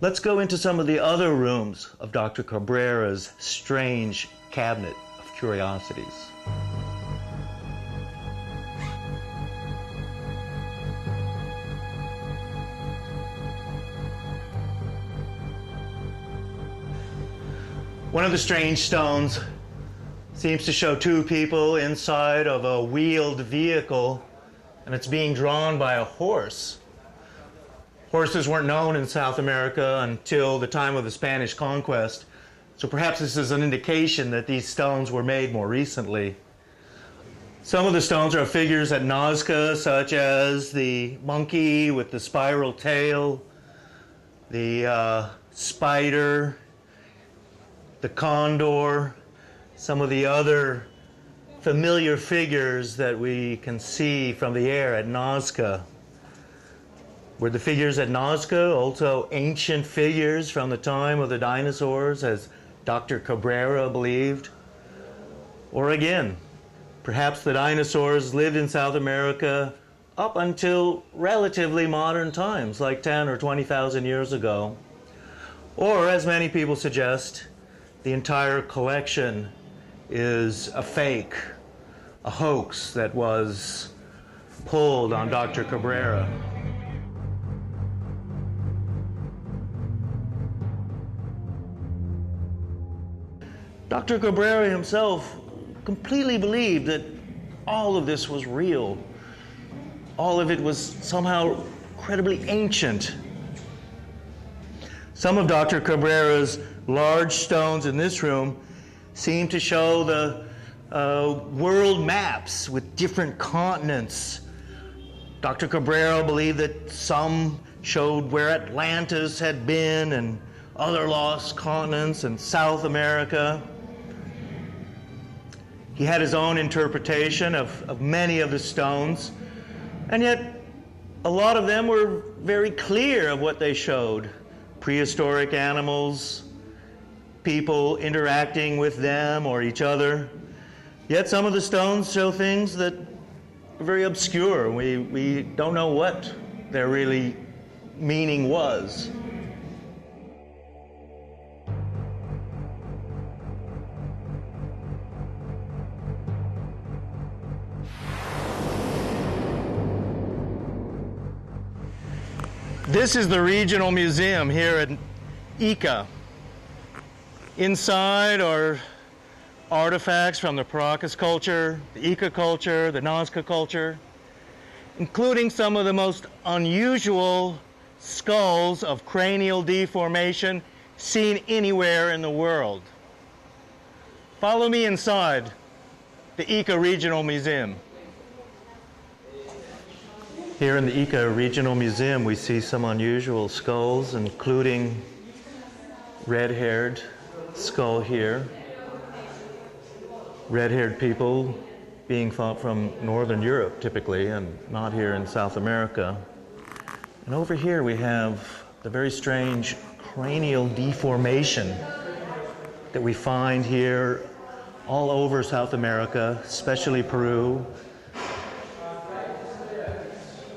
Let's go into some of the other rooms of Dr. Cabrera's strange cabinet of curiosities. One of the strange stones seems to show two people inside of a wheeled vehicle, and it's being drawn by a horse. Horses weren't known in South America until the time of the Spanish conquest, so perhaps this is an indication that these stones were made more recently. Some of the stones are figures at Nazca, such as the monkey with the spiral tail, the spider, the condor, some of the other familiar figures that we can see from the air at Nazca. Were the figures at Nazca also ancient figures from the time of the dinosaurs, as Dr. Cabrera believed? Or again, perhaps the dinosaurs lived in South America up until relatively modern times, like 10 or 20,000 years ago. Or, as many people suggest, the entire collection is a fake, a hoax that was pulled on Dr. Cabrera. Dr. Cabrera himself completely believed that all of this was real. All of it was somehow incredibly ancient. Some of Dr. Cabrera's large stones in this room seem to show the world maps with different continents. Dr. Cabrera believed that some showed where Atlantis had been and other lost continents in South America. He had his own interpretation of many of the stones, and yet a lot of them were very clear of what they showed. Prehistoric animals, people interacting with them or each other. Yet some of the stones show things that are very obscure. We don't know what their really meaning was. This is the regional museum here at Ica. Inside are artifacts from the Paracas culture, the Ica culture, the Nazca culture, including some of the most unusual skulls of cranial deformation seen anywhere in the world. Follow me inside the Ica Regional Museum. Here in the Ica Regional Museum, we see some unusual skulls, including red-haired skull here. Red-haired people being thought from Northern Europe, typically, and not here in South America. And over here we have the very strange cranial deformation that we find here all over South America, especially Peru.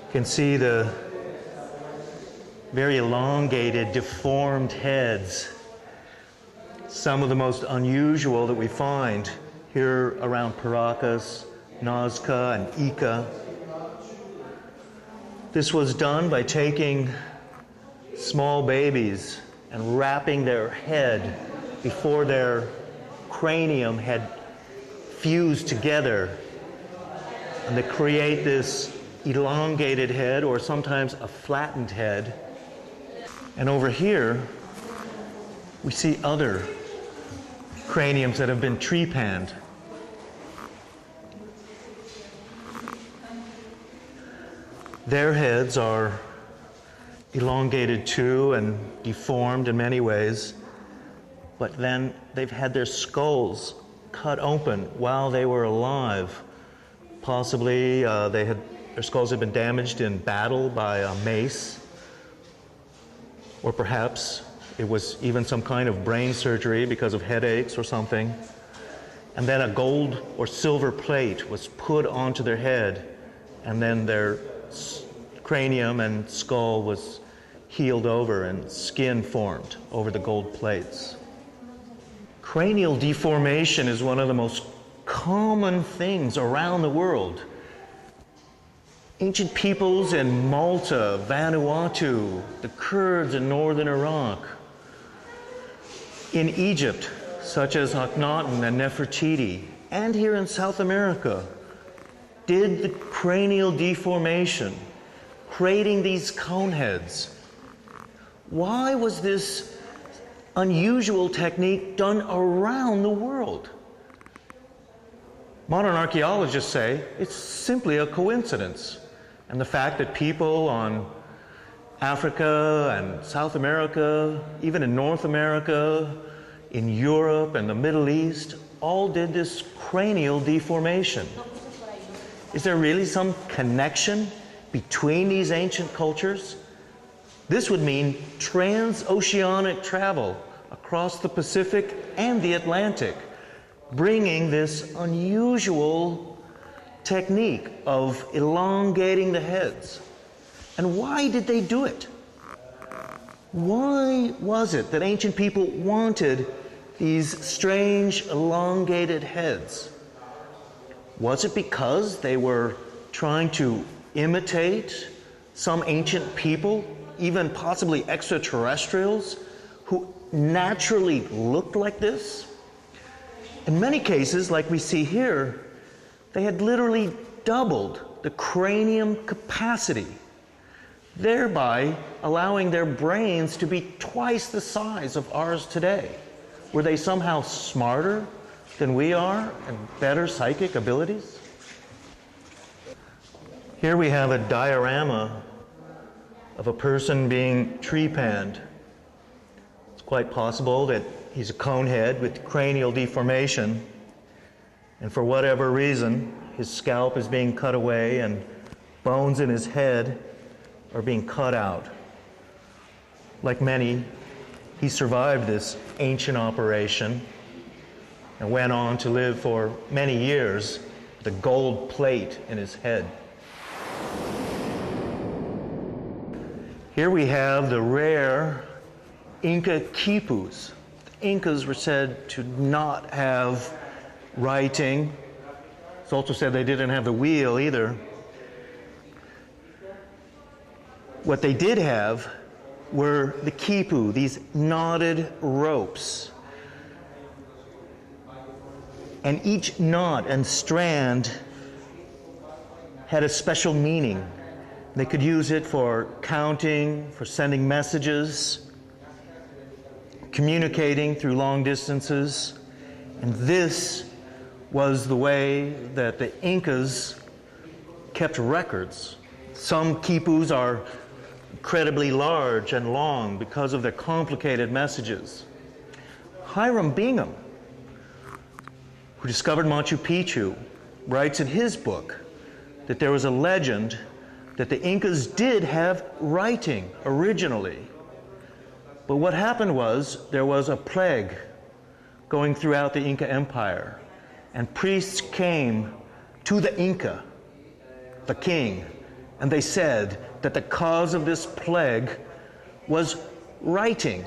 You can see the very elongated, deformed heads. Some of the most unusual that we find here around Paracas, Nazca, and Ica. This was done by taking small babies and wrapping their head before their cranium had fused together, and they create this elongated head, or sometimes a flattened head. And over here, we see other craniums that have been trepanned. Their heads are elongated too and deformed in many ways, but then they've had their skulls cut open while they were alive. Possibly their skulls had been damaged in battle by a mace, or perhaps it was even some kind of brain surgery because of headaches or something. And then a gold or silver plate was put onto their head, and then their cranium and skull was healed over and skin formed over the gold plates. Cranial deformation is one of the most common things around the world. Ancient peoples in Malta, Vanuatu, the Kurds in northern Iraq, in Egypt, such as Akhenaten and Nefertiti, and here in South America, did the cranial deformation, creating these cone heads. Why was this unusual technique done around the world? Modern archaeologists say it's simply a coincidence. And the fact that people on Africa and South America, even in North America, in Europe and the Middle East, all did this cranial deformation. Is there really some connection between these ancient cultures? This would mean transoceanic travel across the Pacific and the Atlantic, bringing this unusual technique of elongating the heads. And why did they do it? Why was it that ancient people wanted these strange elongated heads? Was it because they were trying to imitate some ancient people, even possibly extraterrestrials, who naturally looked like this? In many cases, like we see here, they had literally doubled the cranium capacity, thereby allowing their brains to be twice the size of ours today. Were they somehow smarter than we are and better psychic abilities? Here we have a diorama of a person being trepanned. It's quite possible that he's a conehead with cranial deformation, and for whatever reason, his scalp is being cut away and bones in his head are being cut out. Like many, he survived this ancient operation and went on to live for many years with a gold plate in his head. Here we have the rare Inca quipus. The Incas were said to not have writing. It's also said they didn't have the wheel either. What they did have were the quipu, these knotted ropes. And each knot and strand had a special meaning. They could use it for counting, for sending messages, communicating through long distances. And this was the way that the Incas kept records. Some quipus are incredibly large and long because of their complicated messages. Hiram Bingham, who discovered Machu Picchu, writes in his book that there was a legend that the Incas did have writing originally. But what happened was there was a plague going throughout the Inca Empire, and priests came to the Inca, the king, and they said that the cause of this plague was writing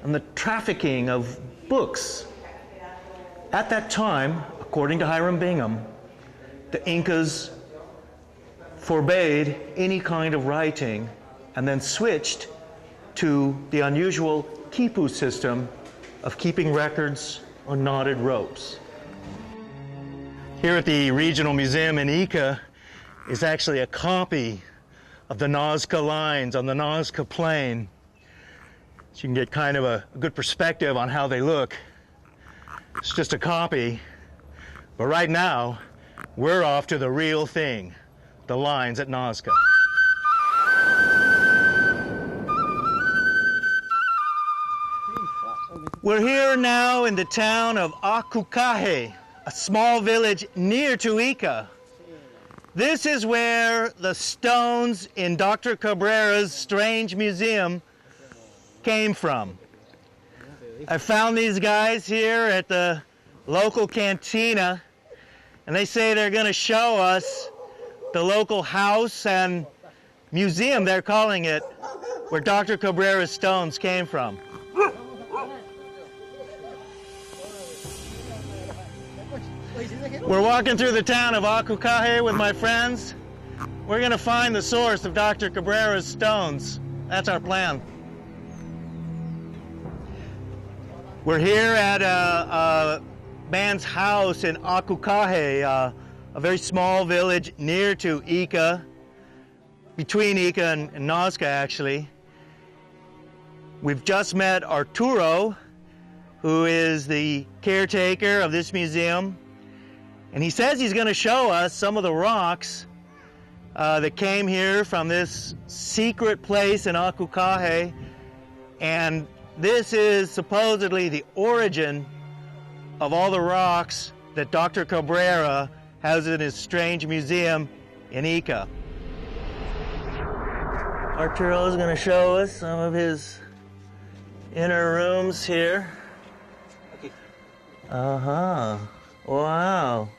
and the trafficking of books. At that time, according to Hiram Bingham, the Incas forbade any kind of writing and then switched to the unusual quipu system of keeping records on knotted ropes. Here at the Regional Museum in Ica is actually a copy of the Nazca lines on the Nazca Plain. So you can get kind of a good perspective on how they look. It's just a copy, but right now, we're off to the real thing, the lines at Nazca. We're here now in the town of Acucaje, a small village near to Ica. This is where the stones in Dr. Cabrera's strange museum came from. I found these guys here at the local cantina, and they say they're going to show us the local house and museum, they're calling it, where Dr. Cabrera's stones came from. We're walking through the town of Acucaje with my friends. We're going to find the source of Dr. Cabrera's stones. That's our plan. We're here at a man's house in Acucaje, a very small village near to Ica, between Ica and Nazca, actually. We've just met Arturo, who is the caretaker of this museum. And he says he's going to show us some of the rocks that came here from this secret place in Acucaje. And this is supposedly the origin of all the rocks that Dr. Cabrera has in his strange museum in Ica. Arturo is going to show us some of his inner rooms here. Uh-huh. Wow.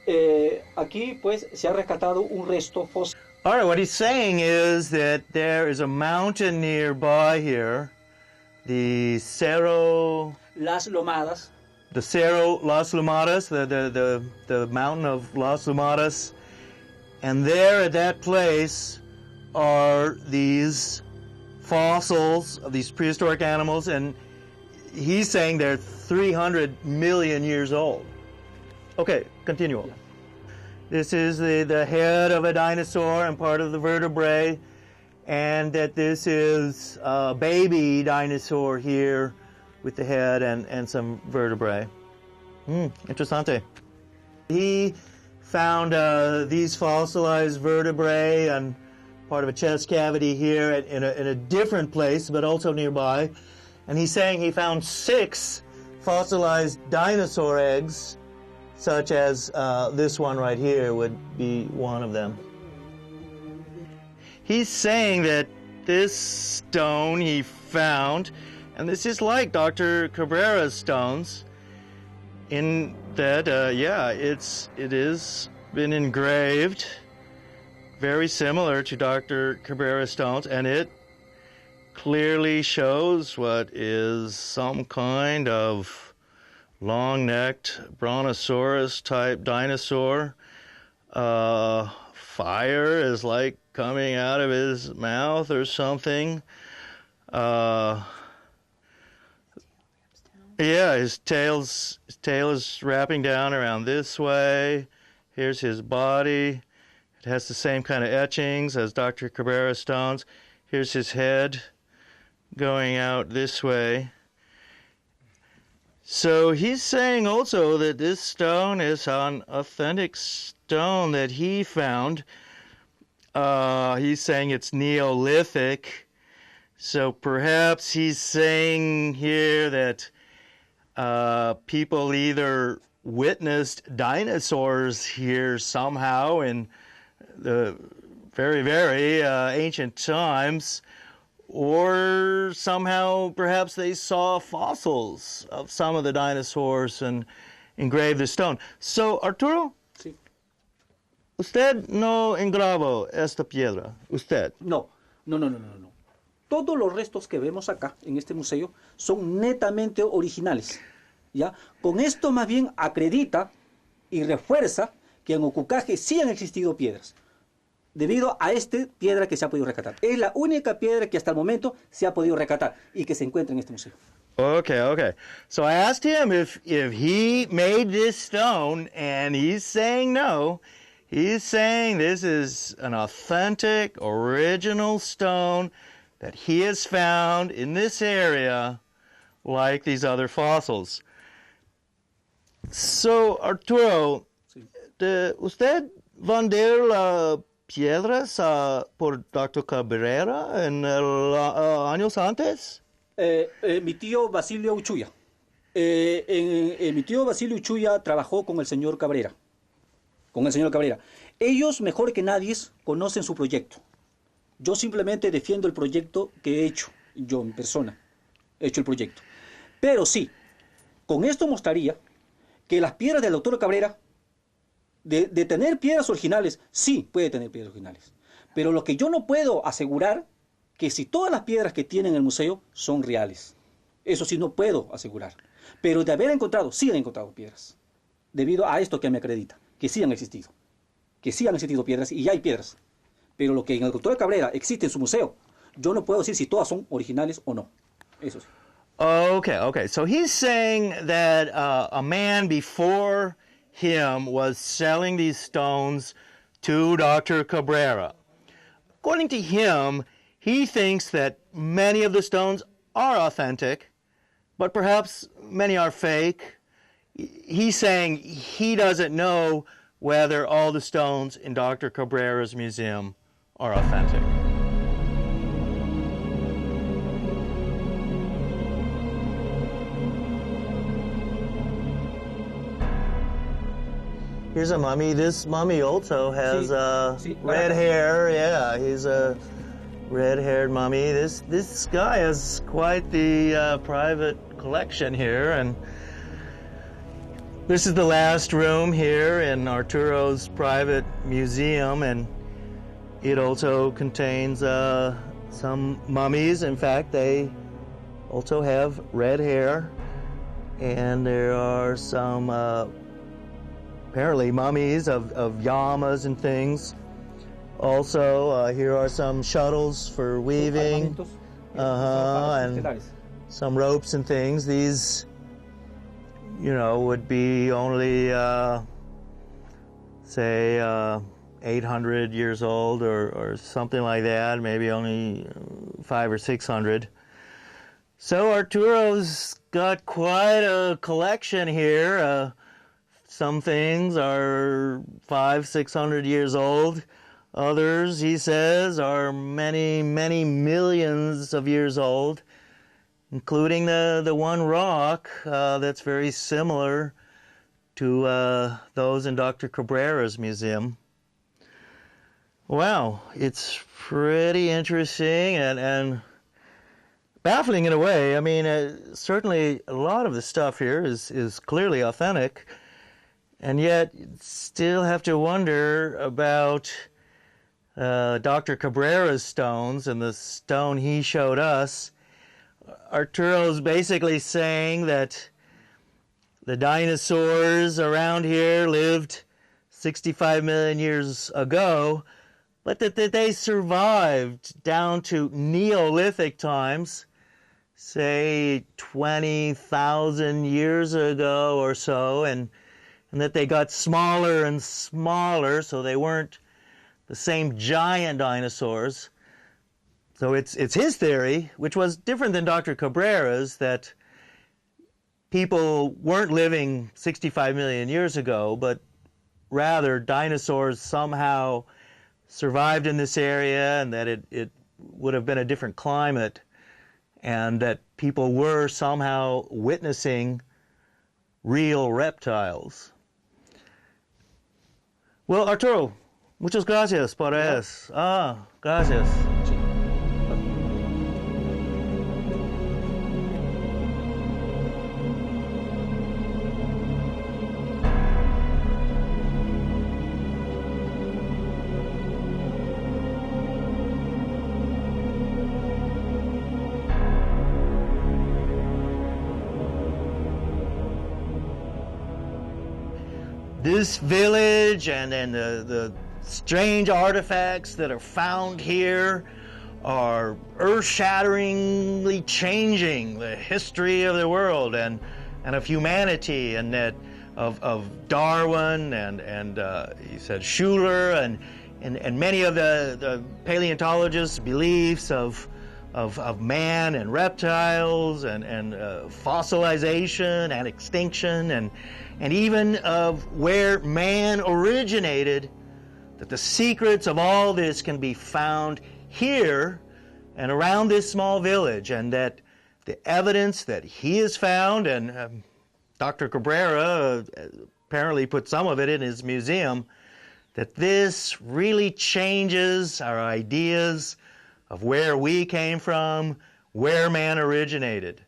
Aquí pues se ha rescatado un resto fósil. All right, what he's saying is that there is a mountain nearby here, the Cerro... Las Lomadas. The Cerro Las Lomadas, the mountain of Las Lomadas. And there at that place are these fossils of these prehistoric animals, and he's saying they're 300 million years old. Okay, continue. Yeah. This is the head of a dinosaur and part of the vertebrae, and that this is a baby dinosaur here with the head and some vertebrae. Interessante. He found these fossilized vertebrae and part of a chest cavity here in a different place, but also nearby. And he's saying he found 6 fossilized dinosaur eggs, such as this one right here would be one of them. He's saying that this stone he found, and this is like Dr. Cabrera's stones, in that, yeah, it is been engraved, very similar to Dr. Cabrera's stones, and it clearly shows what is some kind of long-necked brontosaurus-type dinosaur. Fire is like coming out of his mouth or something. Yeah, his tail is wrapping down around this way. Here's his body. It has the same kind of etchings as Dr. Cabrera's stones. Here's his head going out this way. So he's saying also that this stone is an authentic stone that he found. He's saying it's Neolithic. So perhaps he's saying here that people either witnessed dinosaurs here somehow in the very, very ancient times, or somehow perhaps they saw fossils of some of the dinosaurs and engraved the stone. So, Arturo, Sí. ¿Usted no engravó esta piedra? ¿Usted? No. Todos los restos que vemos acá, en este museo, son netamente originales, ¿ya? Con esto más bien acredita y refuerza que en Acucaje sí han existido piedras, debido a esta piedra que se ha podido rescatar. Es la única piedra que hasta el momento se ha podido rescatar y que se encuentra en este museo. Okay, okay. So I asked him if he made this stone, and he's saying no. He's saying this is an authentic, original stone that he has found in this area, like these other fossils. So, Arturo, ¿usted vender las piedras por Dr. Cabrera en años antes? Mi tío Basilio Uchuya. Mi tío Basilio Uchuya trabajó con el señor Cabrera. Ellos, mejor que nadie, conocen su proyecto. Yo simplemente defiendo el proyecto que he hecho, yo en persona. He hecho el proyecto. Pero sí, con esto mostraría que las piedras del doctor Cabrera, de tener piedras originales, sí puede tener piedras originales. Pero lo que yo no puedo asegurar, que si todas las piedras que tiene en el museo son reales. Eso sí no puedo asegurar. Pero de haber encontrado, sí han encontrado piedras. Debido a esto que me acredita, que sí han existido. Que sí han existido piedras y hay piedras. Pero lo que en el doctor Cabrera existe en su museo, yo no puedo decir si todas son originales o no. Eso sí. Okay, okay. So he's saying that a man before him was selling these stones to Dr. Cabrera. According to him, he thinks that many of the stones are authentic, but perhaps many are fake. He's saying he doesn't know whether all the stones in Dr. Cabrera's museum are authentic. Here's a mummy. This mummy also has red hair. Yeah, he's a red-haired mummy. This guy has quite the private collection here, and this is the last room here in Arturo's private museum, and it also contains some mummies. In fact, they also have red hair, and there are some apparently mummies of llamas and things. Also, here are some shuttles for weaving, and some ropes and things. These, you know, would be only, say, 800 years old or something like that, maybe only 500 or 600. So Arturo's got quite a collection here. Some things are 500, 600 years old. Others, he says, are many, many millions of years old, including the one rock that's very similar to those in Dr. Cabrera's museum. Wow, it's pretty interesting and baffling in a way. I mean, certainly a lot of the stuff here is clearly authentic, and yet you still have to wonder about Dr. Cabrera's stones and the stone he showed us. Arturo's basically saying that the dinosaurs around here lived 65 million years ago, but that they survived down to Neolithic times, say 20,000 years ago or so, and that they got smaller and smaller, so they weren't the same giant dinosaurs. So it's his theory, which was different than Dr. Cabrera's, that people weren't living 65 million years ago, but rather dinosaurs somehow survived in this area, and that it would have been a different climate, and that people were somehow witnessing real reptiles. Well, Arturo, muchas gracias por eso. Gracias. This village and the strange artifacts that are found here are earth-shatteringly changing the history of the world and of humanity, and that of Darwin and he said Schuller and many of the paleontologists' beliefs of man and reptiles and fossilization and extinction and even of where man originated, that the secrets of all this can be found here and around this small village, and that the evidence that he has found, and Dr. Cabrera apparently put some of it in his museum, that this really changes our ideas of where we came from, where man originated.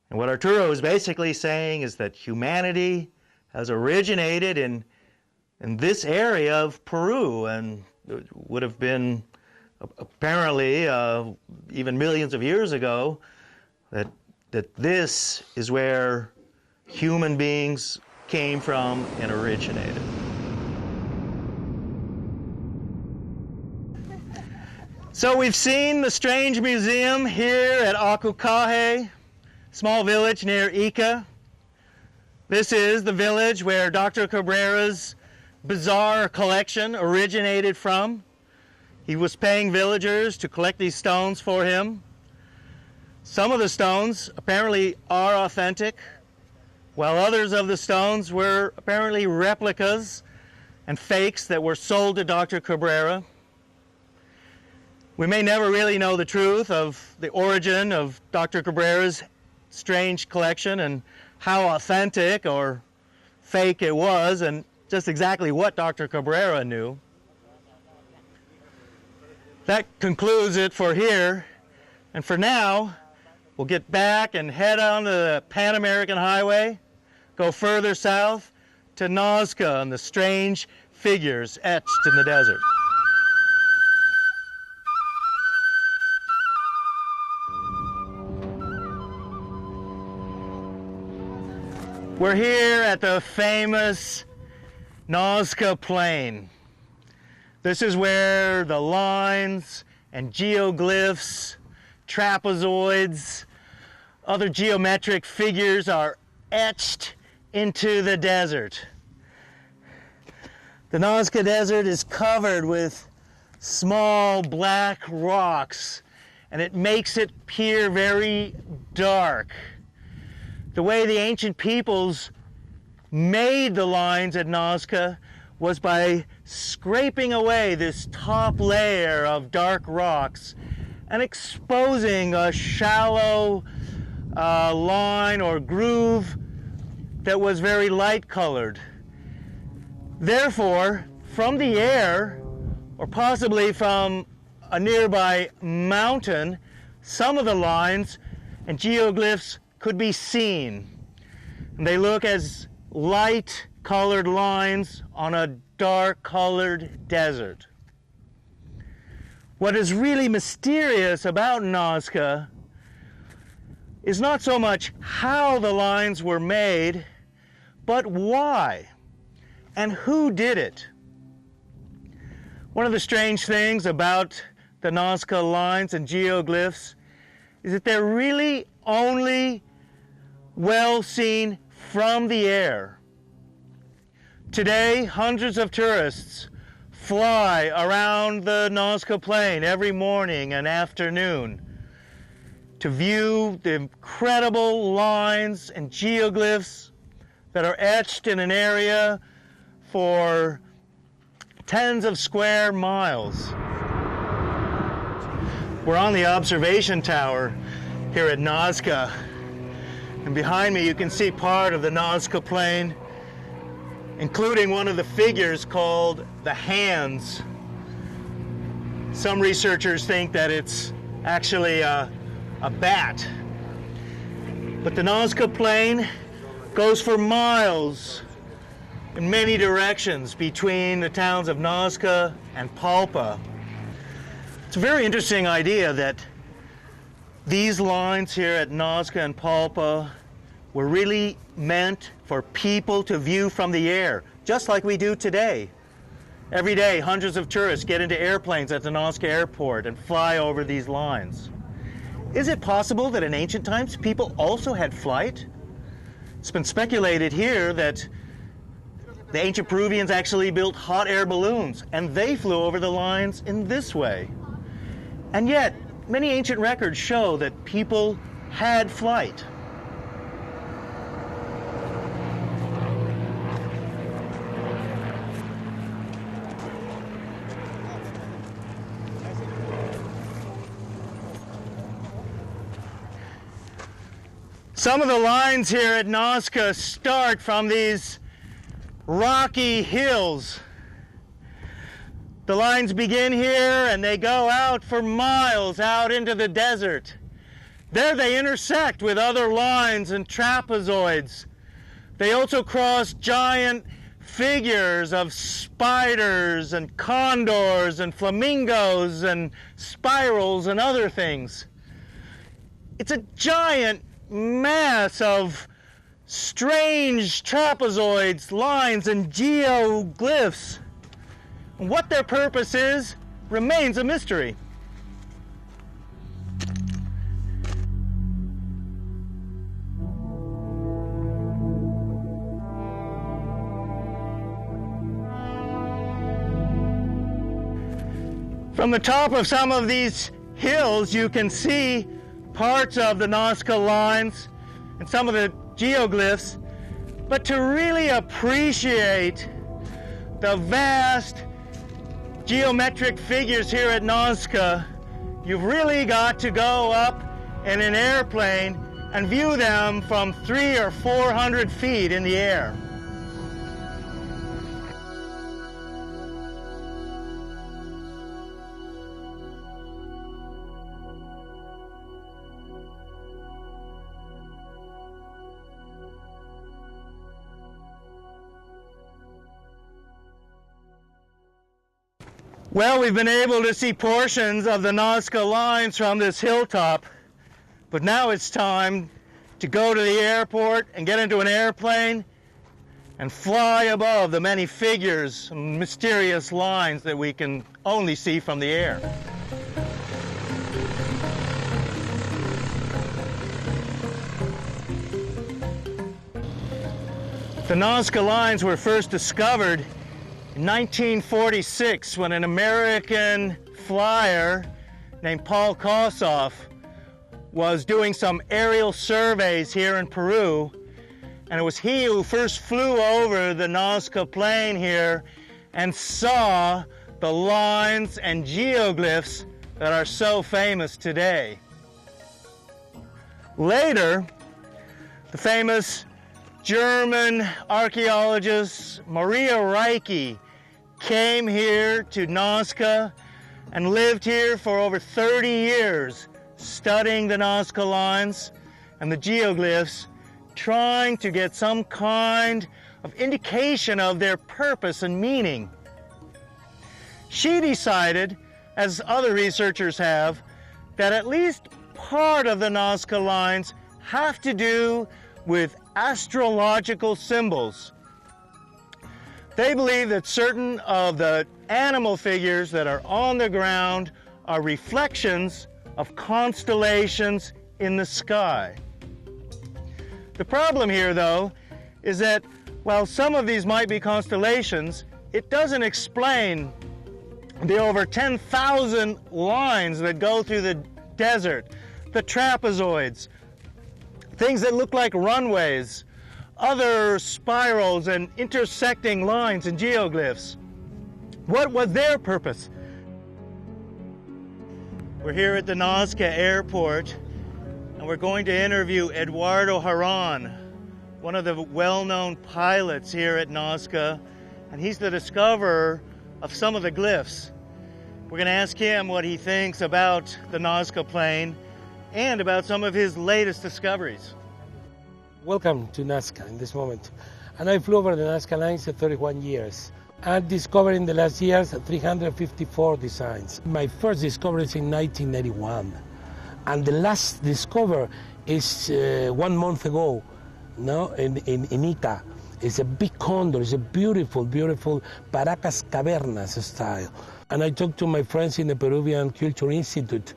And what Arturo is basically saying is that humanity has originated in this area of Peru, and it would have been apparently even millions of years ago that this is where human beings came from and originated. So we've seen the strange museum here at Acucaje, small village near Ica. This is the village where Dr. Cabrera's bizarre collection originated from. He was paying villagers to collect these stones for him. Some of the stones apparently are authentic, while others of the stones were apparently replicas and fakes that were sold to Dr. Cabrera. We may never really know the truth of the origin of Dr. Cabrera's strange collection and how authentic or fake it was, and just exactly what Dr. Cabrera knew. That concludes it for here, and for now, we'll get back and head on the Pan American Highway, go further south to Nazca and the strange figures etched in the desert. We're here at the famous Nazca Plain. This is where the lines and geoglyphs, trapezoids, other geometric figures are etched into the desert. The Nazca Desert is covered with small black rocks, and it makes it appear very dark. The way the ancient peoples made the lines at Nazca was by scraping away this top layer of dark rocks and exposing a shallow line or groove that was very light colored. Therefore, from the air, or possibly from a nearby mountain, some of the lines and geoglyphs could be seen. And they look as light colored lines on a dark colored desert. What is really mysterious about Nazca is not so much how the lines were made, but why and who did it. One of the strange things about the Nazca lines and geoglyphs is that they're really only well seen from the air. Today, hundreds of tourists fly around the Nazca Plain every morning and afternoon to view the incredible lines and geoglyphs that are etched in an area for tens of square miles. We're on the observation tower here at Nazca, and behind me you can see part of the Nazca Plain, including one of the figures called the hands. Some researchers think that it's actually a bat. But the Nazca Plain goes for miles in many directions between the towns of Nazca and Palpa. It's a very interesting idea that these lines here at Nazca and Palpa were really meant for people to view from the air, just like we do today. Every day, hundreds of tourists get into airplanes at the Nazca airport and fly over these lines. Is it possible that in ancient times people also had flight? It's been speculated here that the ancient Peruvians actually built hot air balloons, and they flew over the lines in this way. And yet, many ancient records show that people had flight. Some of the lines here at Nazca start from these rocky hills. The lines begin here and they go out for miles out into the desert. There they intersect with other lines and trapezoids. They also cross giant figures of spiders and condors and flamingos and spirals and other things. It's a giant mass of strange trapezoids, lines, and geoglyphs. What their purpose is remains a mystery. From the top of some of these hills, you can see parts of the Nazca lines and some of the geoglyphs, but to really appreciate the vast geometric figures here at Nazca, you've really got to go up in an airplane and view them from 300 or 400 feet in the air. Well, we've been able to see portions of the Nazca lines from this hilltop, but now it's time to go to the airport and get into an airplane and fly above the many figures and mysterious lines that we can only see from the air. The Nazca lines were first discovered in 1946, when an American flyer named Paul Kossoff was doing some aerial surveys here in Peru, and it was he who first flew over the Nazca plain here and saw the lines and geoglyphs that are so famous today. Later, the famous German archaeologist Maria Reike came here to Nazca and lived here for over 30 years, studying the Nazca lines and the geoglyphs, trying to get some kind of indication of their purpose and meaning. She decided, as other researchers have, that at least part of the Nazca lines have to do with astrological symbols. They believe that certain of the animal figures that are on the ground are reflections of constellations in the sky. The problem here, though, is that while some of these might be constellations, it doesn't explain the over 10,000 lines that go through the desert, the trapezoids, things that look like runways, other spirals and intersecting lines and geoglyphs. What was their purpose? We're here at the Nazca airport, and we're going to interview Eduardo Haran, one of the well-known pilots here at Nazca, and he's the discoverer of some of the glyphs. We're going to ask him what he thinks about the Nazca plain and about some of his latest discoveries. Welcome to Nazca in this moment. And I flew over the Nazca lines for 31 years. I discovered in the last years 354 designs. My first discovery is in 1991. And the last discovery is 1 month ago, no, in Ica. It's a big condor. It's a beautiful, beautiful Paracas Cavernas style. And I talked to my friends in the Peruvian Culture Institute,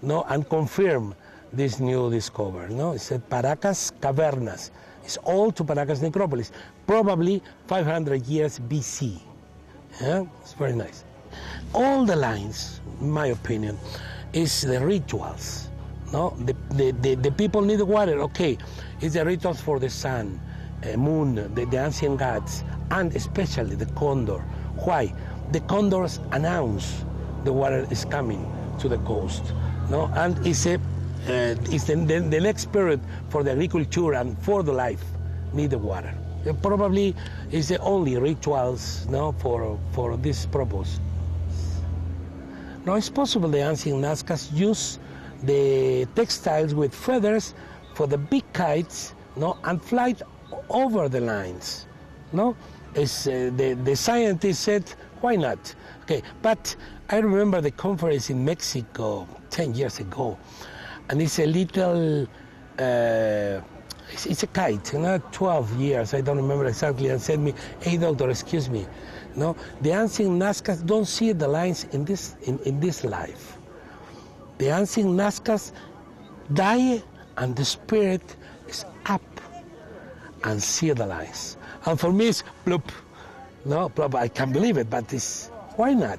no, and confirmed this new discovery. No, it's a Paracas Cavernas. It's all to Paracas necropolis, probably 500 years BC. Yeah? It's very nice. All the lines, in my opinion, is the rituals. No, the people need water. Okay, it's the rituals for the sun, moon, the ancient gods, and especially the condor. Why? The condors announce the water is coming to the coast. No, and it's the next period for the agriculture and for the life need the water. It probably is the only rituals, no, for this purpose. Now it's possible the ancient Nazcas use the textiles with feathers for the big kites, no, and fly over the lines. No, it's, the scientists said, why not? Okay, but I remember the conference in Mexico 10 years ago, and it's a little, it's a kite, 12 years, I don't remember exactly, and said me, hey doctor, excuse me, no, the ancient Nazcas don't see the lines in this life. The ancient Nazcas die and the spirit is up and see the lines. And for me it's plop. No, plop, I can't believe it, but it's, why not,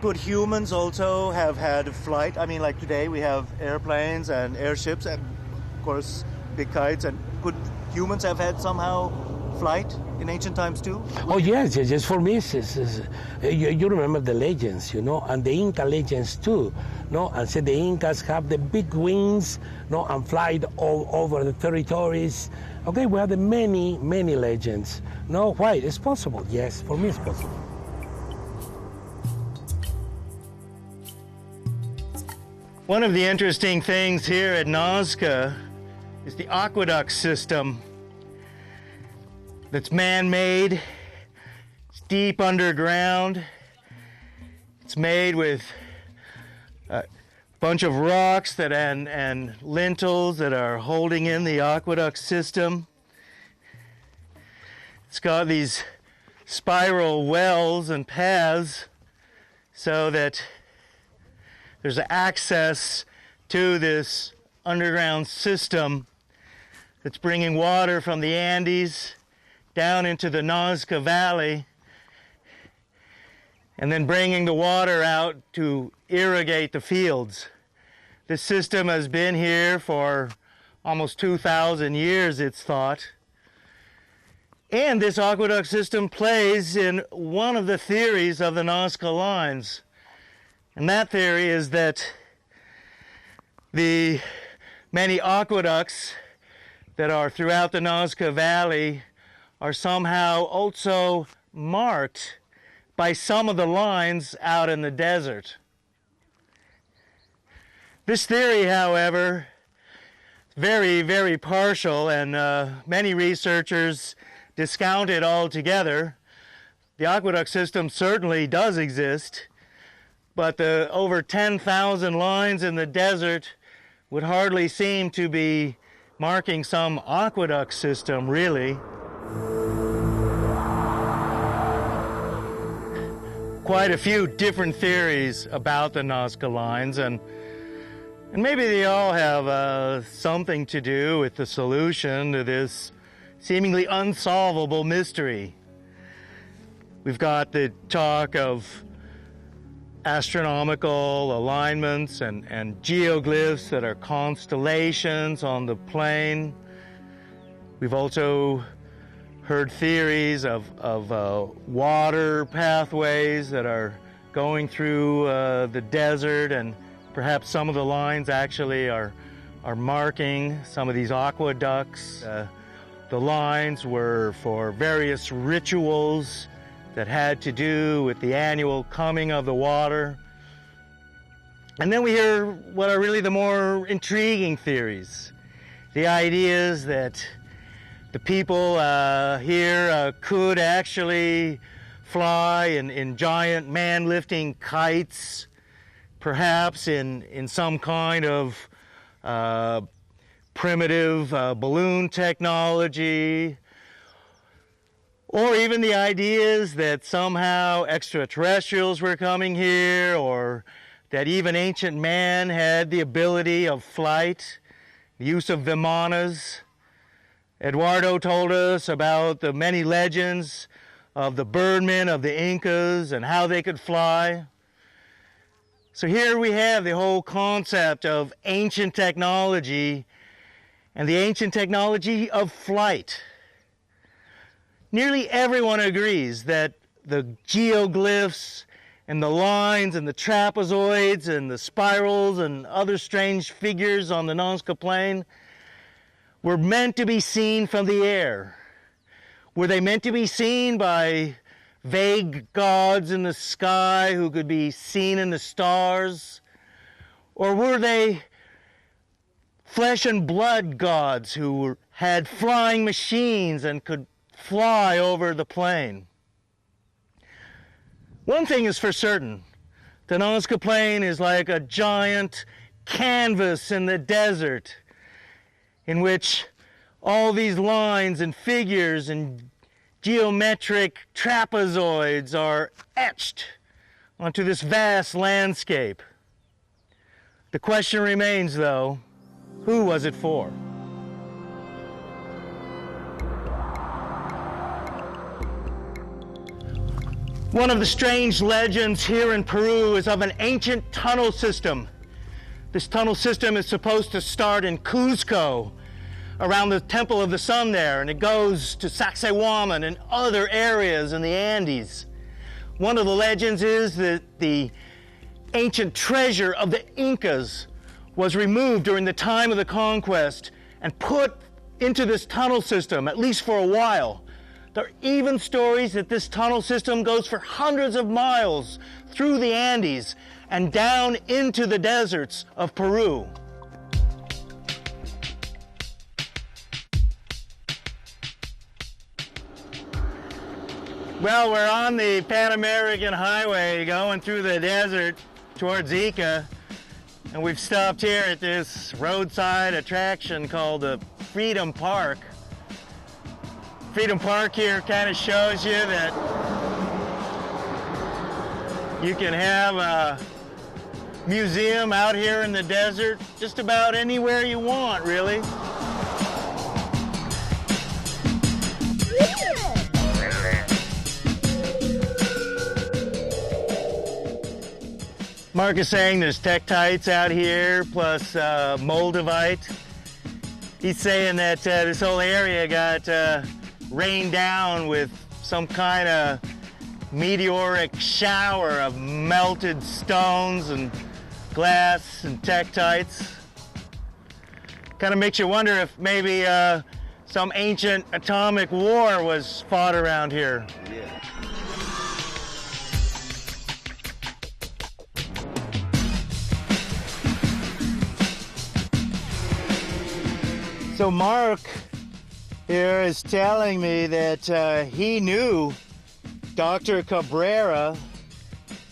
Could humans also have had flight? I mean, like today we have airplanes and airships and, of course, big kites. And could humans have had somehow flight in ancient times too? Oh, yes. For me, you remember the legends, and the Inca legends too, no? And said the Incas have the big wings, no, and fly all over the territories. Okay, we have the many, many legends. No, why? It's possible. Yes, for me it's possible. One of the interesting things here at Nazca is the aqueduct system that's man-made. It's deep underground. It's made with a bunch of rocks and lintels that are holding in the aqueduct system. It's got these spiral wells and paths so that there's access to this underground system that's bringing water from the Andes down into the Nazca Valley and then bringing the water out to irrigate the fields. This system has been here for almost 2,000 years, it's thought. And this aqueduct system plays in one of the theories of the Nazca lines. And that theory is that the many aqueducts that are throughout the Nazca Valley are somehow also marked by some of the lines out in the desert. This theory, however, is very, very partial, and many researchers discount it altogether. The aqueduct system certainly does exist, but the over 10,000 lines in the desert would hardly seem to be marking some aqueduct system, really. Quite a few different theories about the Nazca lines, and maybe they all have something to do with the solution to this seemingly unsolvable mystery. We've got the talk of astronomical alignments and geoglyphs that are constellations on the plain. We've also heard theories of water pathways that are going through the desert, and perhaps some of the lines actually are marking some of these aqueducts. The lines were for various rituals that had to do with the annual coming of the water. And then we hear what are really the more intriguing theories. The ideas that the people here could actually fly in giant man-lifting kites, perhaps in some kind of primitive balloon technology, Or even the ideas that somehow extraterrestrials were coming here, or that even ancient man had the ability of flight, the use of vimanas. Eduardo told us about the many legends of the birdmen of the Incas and how they could fly. So here we have the whole concept of ancient technology and the ancient technology of flight. Nearly everyone agrees that the geoglyphs and the lines and the trapezoids and the spirals and other strange figures on the Nazca Plain were meant to be seen from the air. Were they meant to be seen by vague gods in the sky who could be seen in the stars? Or were they flesh and blood gods who had flying machines and could fly over the plain? One thing is for certain, the Nazca Plain is like a giant canvas in the desert in which all these lines and figures and geometric trapezoids are etched onto this vast landscape. The question remains, though, who was it for? One of the strange legends here in Peru is of an ancient tunnel system. This tunnel system is supposed to start in Cuzco, around the Temple of the Sun there, and it goes to Sacsayhuaman and other areas in the Andes. One of the legends is that the ancient treasure of the Incas was removed during the time of the conquest and put into this tunnel system, at least for a while. There are even stories that this tunnel system goes for hundreds of miles through the Andes and down into the deserts of Peru. Well, we're on the Pan American Highway going through the desert towards Ica, and we've stopped here at this roadside attraction called the Freedom Park. Freedom Park here kind of shows you that you can have a museum out here in the desert just about anywhere you want, really. Mark is saying there's tektites out here, plus moldavite. He's saying that this whole area got rained down with some kind of meteoric shower of melted stones and glass and tektites. Kind of makes you wonder if maybe some ancient atomic war was fought around here. Yeah. So Mark here is telling me that he knew Dr. Cabrera,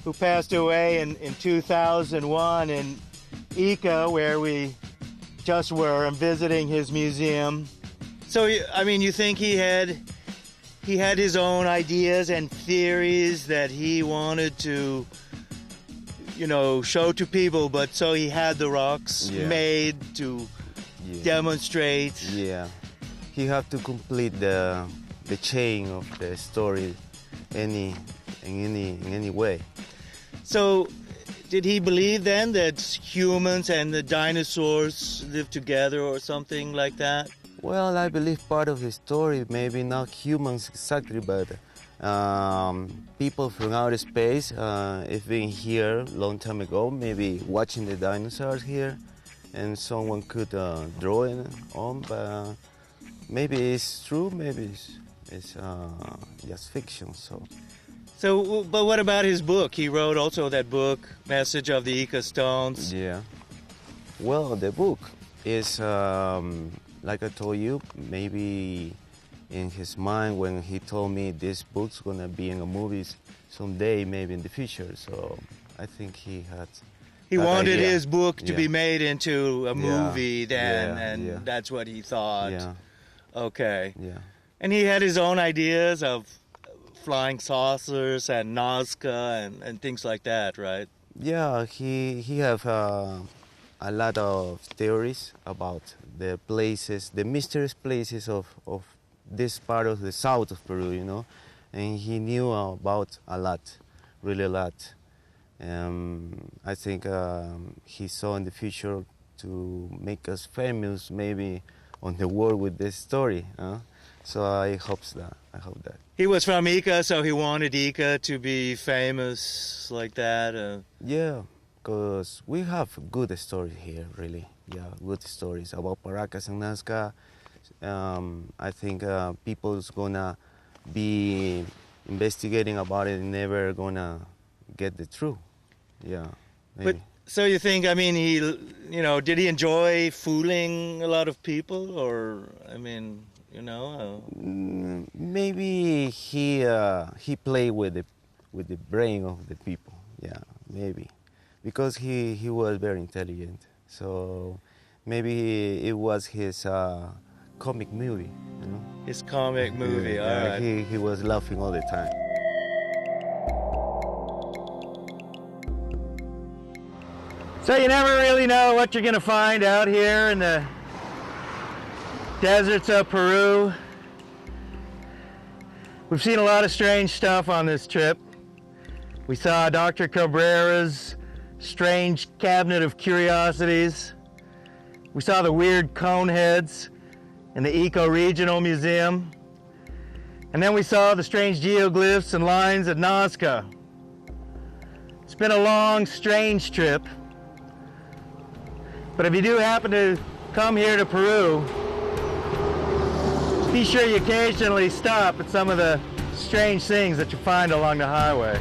who passed away in 2001 in Ica, where we just were, and visiting his museum. So, I mean, you think he had his own ideas and theories that he wanted to, you know, show to people, but so he had the rocks made to demonstrate. Yeah, he had to complete the chain of the story in any way. So, did he believe then that humans and the dinosaurs lived together or something like that? Well, I believe part of the story, maybe not humans exactly, but people from outer space have been here a long time ago, maybe watching the dinosaurs here, and someone could draw it on, but maybe it's true, maybe it's just fiction. So, but what about his book? He wrote also that book, Message of the Ica Stones. Yeah. Well, the book is, like I told you, maybe in his mind when he told me this book's gonna be in a movie someday, maybe in the future. So I think he had. He wanted his book to be made into a movie then, and that's what he thought. Yeah. Okay. Yeah. And he had his own ideas of flying saucers and Nazca and things like that, right? Yeah, he have a lot of theories about the places, the mysterious places of this part of the south of Peru, you know, and he knew about a lot, really a lot. I think he saw in the future to make us famous, maybe on the world with this story. So I hope that. He was from Ica, so he wanted Ica to be famous like that. Yeah, because we have good stories here, really. Yeah, good stories about Paracas and Nazca. I think people's gonna be investigating about it and never gonna get the truth. Yeah, maybe. But so you think? I mean, did he enjoy fooling a lot of people, or I mean, Maybe he played with the brain of the people. Yeah, maybe, because he was very intelligent. So maybe it was his comic movie, you know. His comic movie. Yeah, all right. He was laughing all the time. So you never really know what you're going to find out here in the deserts of Peru. We've seen a lot of strange stuff on this trip. We saw Dr. Cabrera's strange cabinet of curiosities. We saw the weird cone heads in the Eco-Regional Museum. And then we saw the strange geoglyphs and lines at Nazca. It's been a long, strange trip. But if you do happen to come here to Peru, be sure you occasionally stop at some of the strange things that you find along the highway.